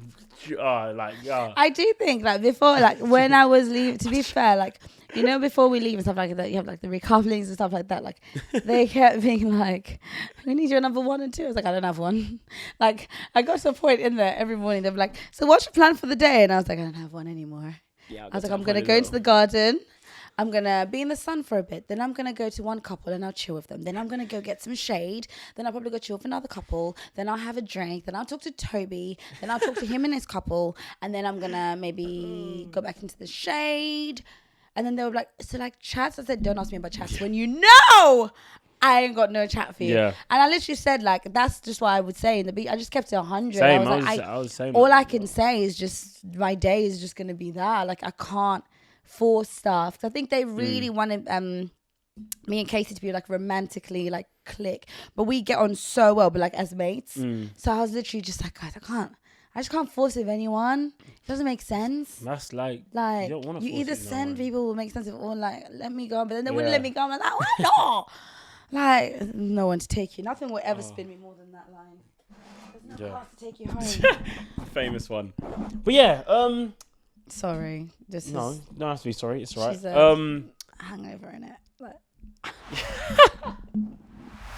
I do think like before, like when I was leaving, to be fair, like, you know, before we leave and stuff like that, you have like the recouplings and stuff like that. Like they kept being like, we need your number 1 and 2. I was like, I don't have one. Like I got to a point in there every morning. They'd be like, so what's your plan for the day? And I was like, I don't have one anymore. Yeah, I was like, I'm going to go into the garden. I'm going to be in the sun for a bit. Then I'm going to go to one couple and I'll chill with them. Then I'm going to go get some shade. Then I'll probably go chill with another couple. Then I'll have a drink. Then I'll talk to Toby. Then I'll talk to him and his couple. And then I'm going to maybe go back into the shade. And then they were like, so like chats? I said, don't ask me about chats when you know I ain't got no chat for you. Yeah. And I literally said, like, that's just what I would say in the beat. I just kept it 100. Same. I was saying all that. I can say is just my day is just going to be that. Like, I can't force stuff. I think they really wanted me and Casey to be like romantically like click, but we get on so well, but like as mates. So I was literally just like, guys, I just can't force it with anyone. It doesn't make sense. That's like You you don't wanna force either it, no send one. people who make sense of all like let me go, but then they wouldn't Yeah. let me go. I'm like, why not? Like no one to take you. Nothing will ever spin me more than that line. There's no class to take you home. famous one. But yeah, Sorry, this no, is don't have to be sorry. It's alright. she's hangover in it. But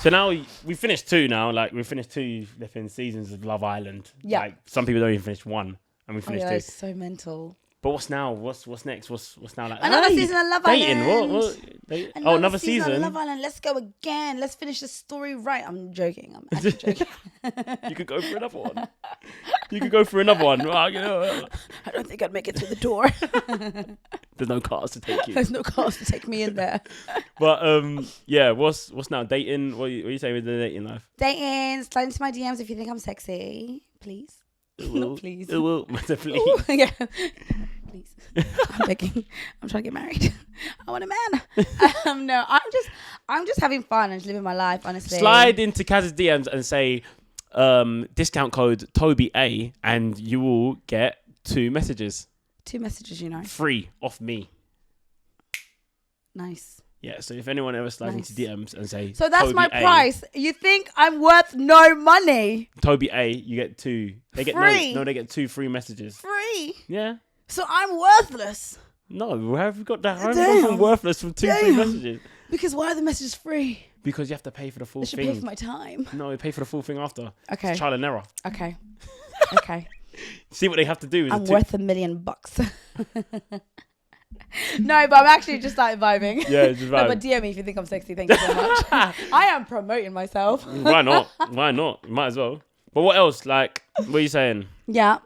So now we finished 2 now. Like we finished 2 different seasons of Love Island. Yeah. Like some people don't even finish 1, and we oh finished yeah, 2. it's so mental. But what's now? What's next? What's now like? Another hey, season of Love dating. Island. What? Another of season. Love Island. Let's go again. Let's finish the story right. I'm joking. I'm actually joking. You could go for another one. You could go for another one. Well, you know, I don't think I'd make it through the door. there's no cars to take you. There's no cars to take me in there. But yeah. What's now dating? What are you saying with the dating life? Dating, slide into my DMs if you think I'm sexy, please. Will. Please. It will. Please. Ooh, yeah. Please. I'm begging. I'm trying to get married. I want a man. No, I'm just having fun and just living my life, honestly. Slide into Kaz's DMs and say discount code Toby A, and you will get 2 messages 2 messages, you know. free off me. Nice. Yeah. So if anyone ever slides into DMs and say, So that's Toby my A, price. You think I'm worth no money? Toby A, you get 2. They get Free. no. They get 2 free messages. Free. Yeah. So I'm worthless. No, where have you got that? How have you Damn. gone from worthless from 2 free Damn. messages? Because why are the messages free? Because you have to pay for the full They should thing. pay for my time. No, you pay for the full thing after. Okay. It's trial and error. Okay. Okay. See what they have to do. Is I'm the worth $1 million. No, but I'm actually just started vibing. Yeah, just No, vibe. but DM me if you think I'm sexy. Thank you so much. I am promoting myself. Why not? Why not? You might as well. But what else? Like, what are you saying? Yeah.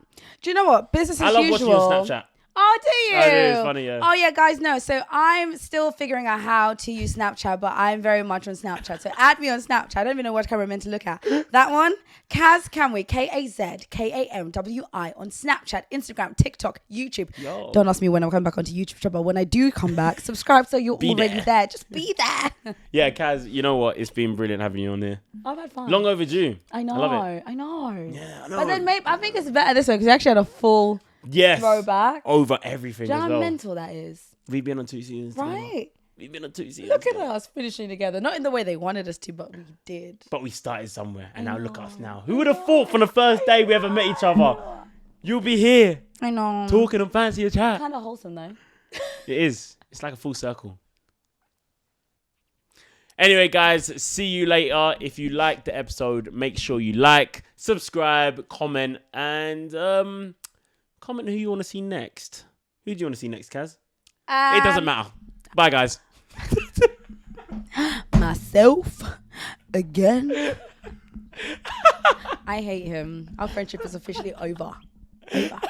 Do you know what? Business as I love usual. watching your Snapchat. Oh, do you? I do, it's funny, yeah. Oh, yeah, guys, no. So I'm still figuring out how to use Snapchat, but I'm very much on Snapchat. So add me on Snapchat. I don't even know what camera I'm meant to look at. That one, Kaz Kamwi, KazKamwi on Snapchat, Instagram, TikTok, YouTube. Yo. Don't ask me when I'm coming back onto YouTube, but when I do come back, subscribe so you're Be already there. there. Just be there. Yeah, Kaz, you know what? It's been brilliant having you on here. I've had fun. Long overdue. I know. I love it. I know. Yeah, I know. But then maybe I think it's better this way because we actually had a full Yes. throwback. Over everything Do you know as how well. mental that is? We've been on 2 seasons. together. Right. We've been on 2 seasons. Look at together. us finishing together. Not in the way they wanted us to, but we did. But we started somewhere, and now look at us now. Who would have thought from the first day we ever met each other? You'll be here I know. talking on Fancy a Chat. Kind of wholesome though. It is. It's like a full circle. Anyway, guys, see you later. If you liked the episode, make sure you like, subscribe, comment, and comment who you want to see next. Who do you want to see next, Kaz? It doesn't matter. Bye, guys. Myself again. I hate him. Our friendship is officially over. Over.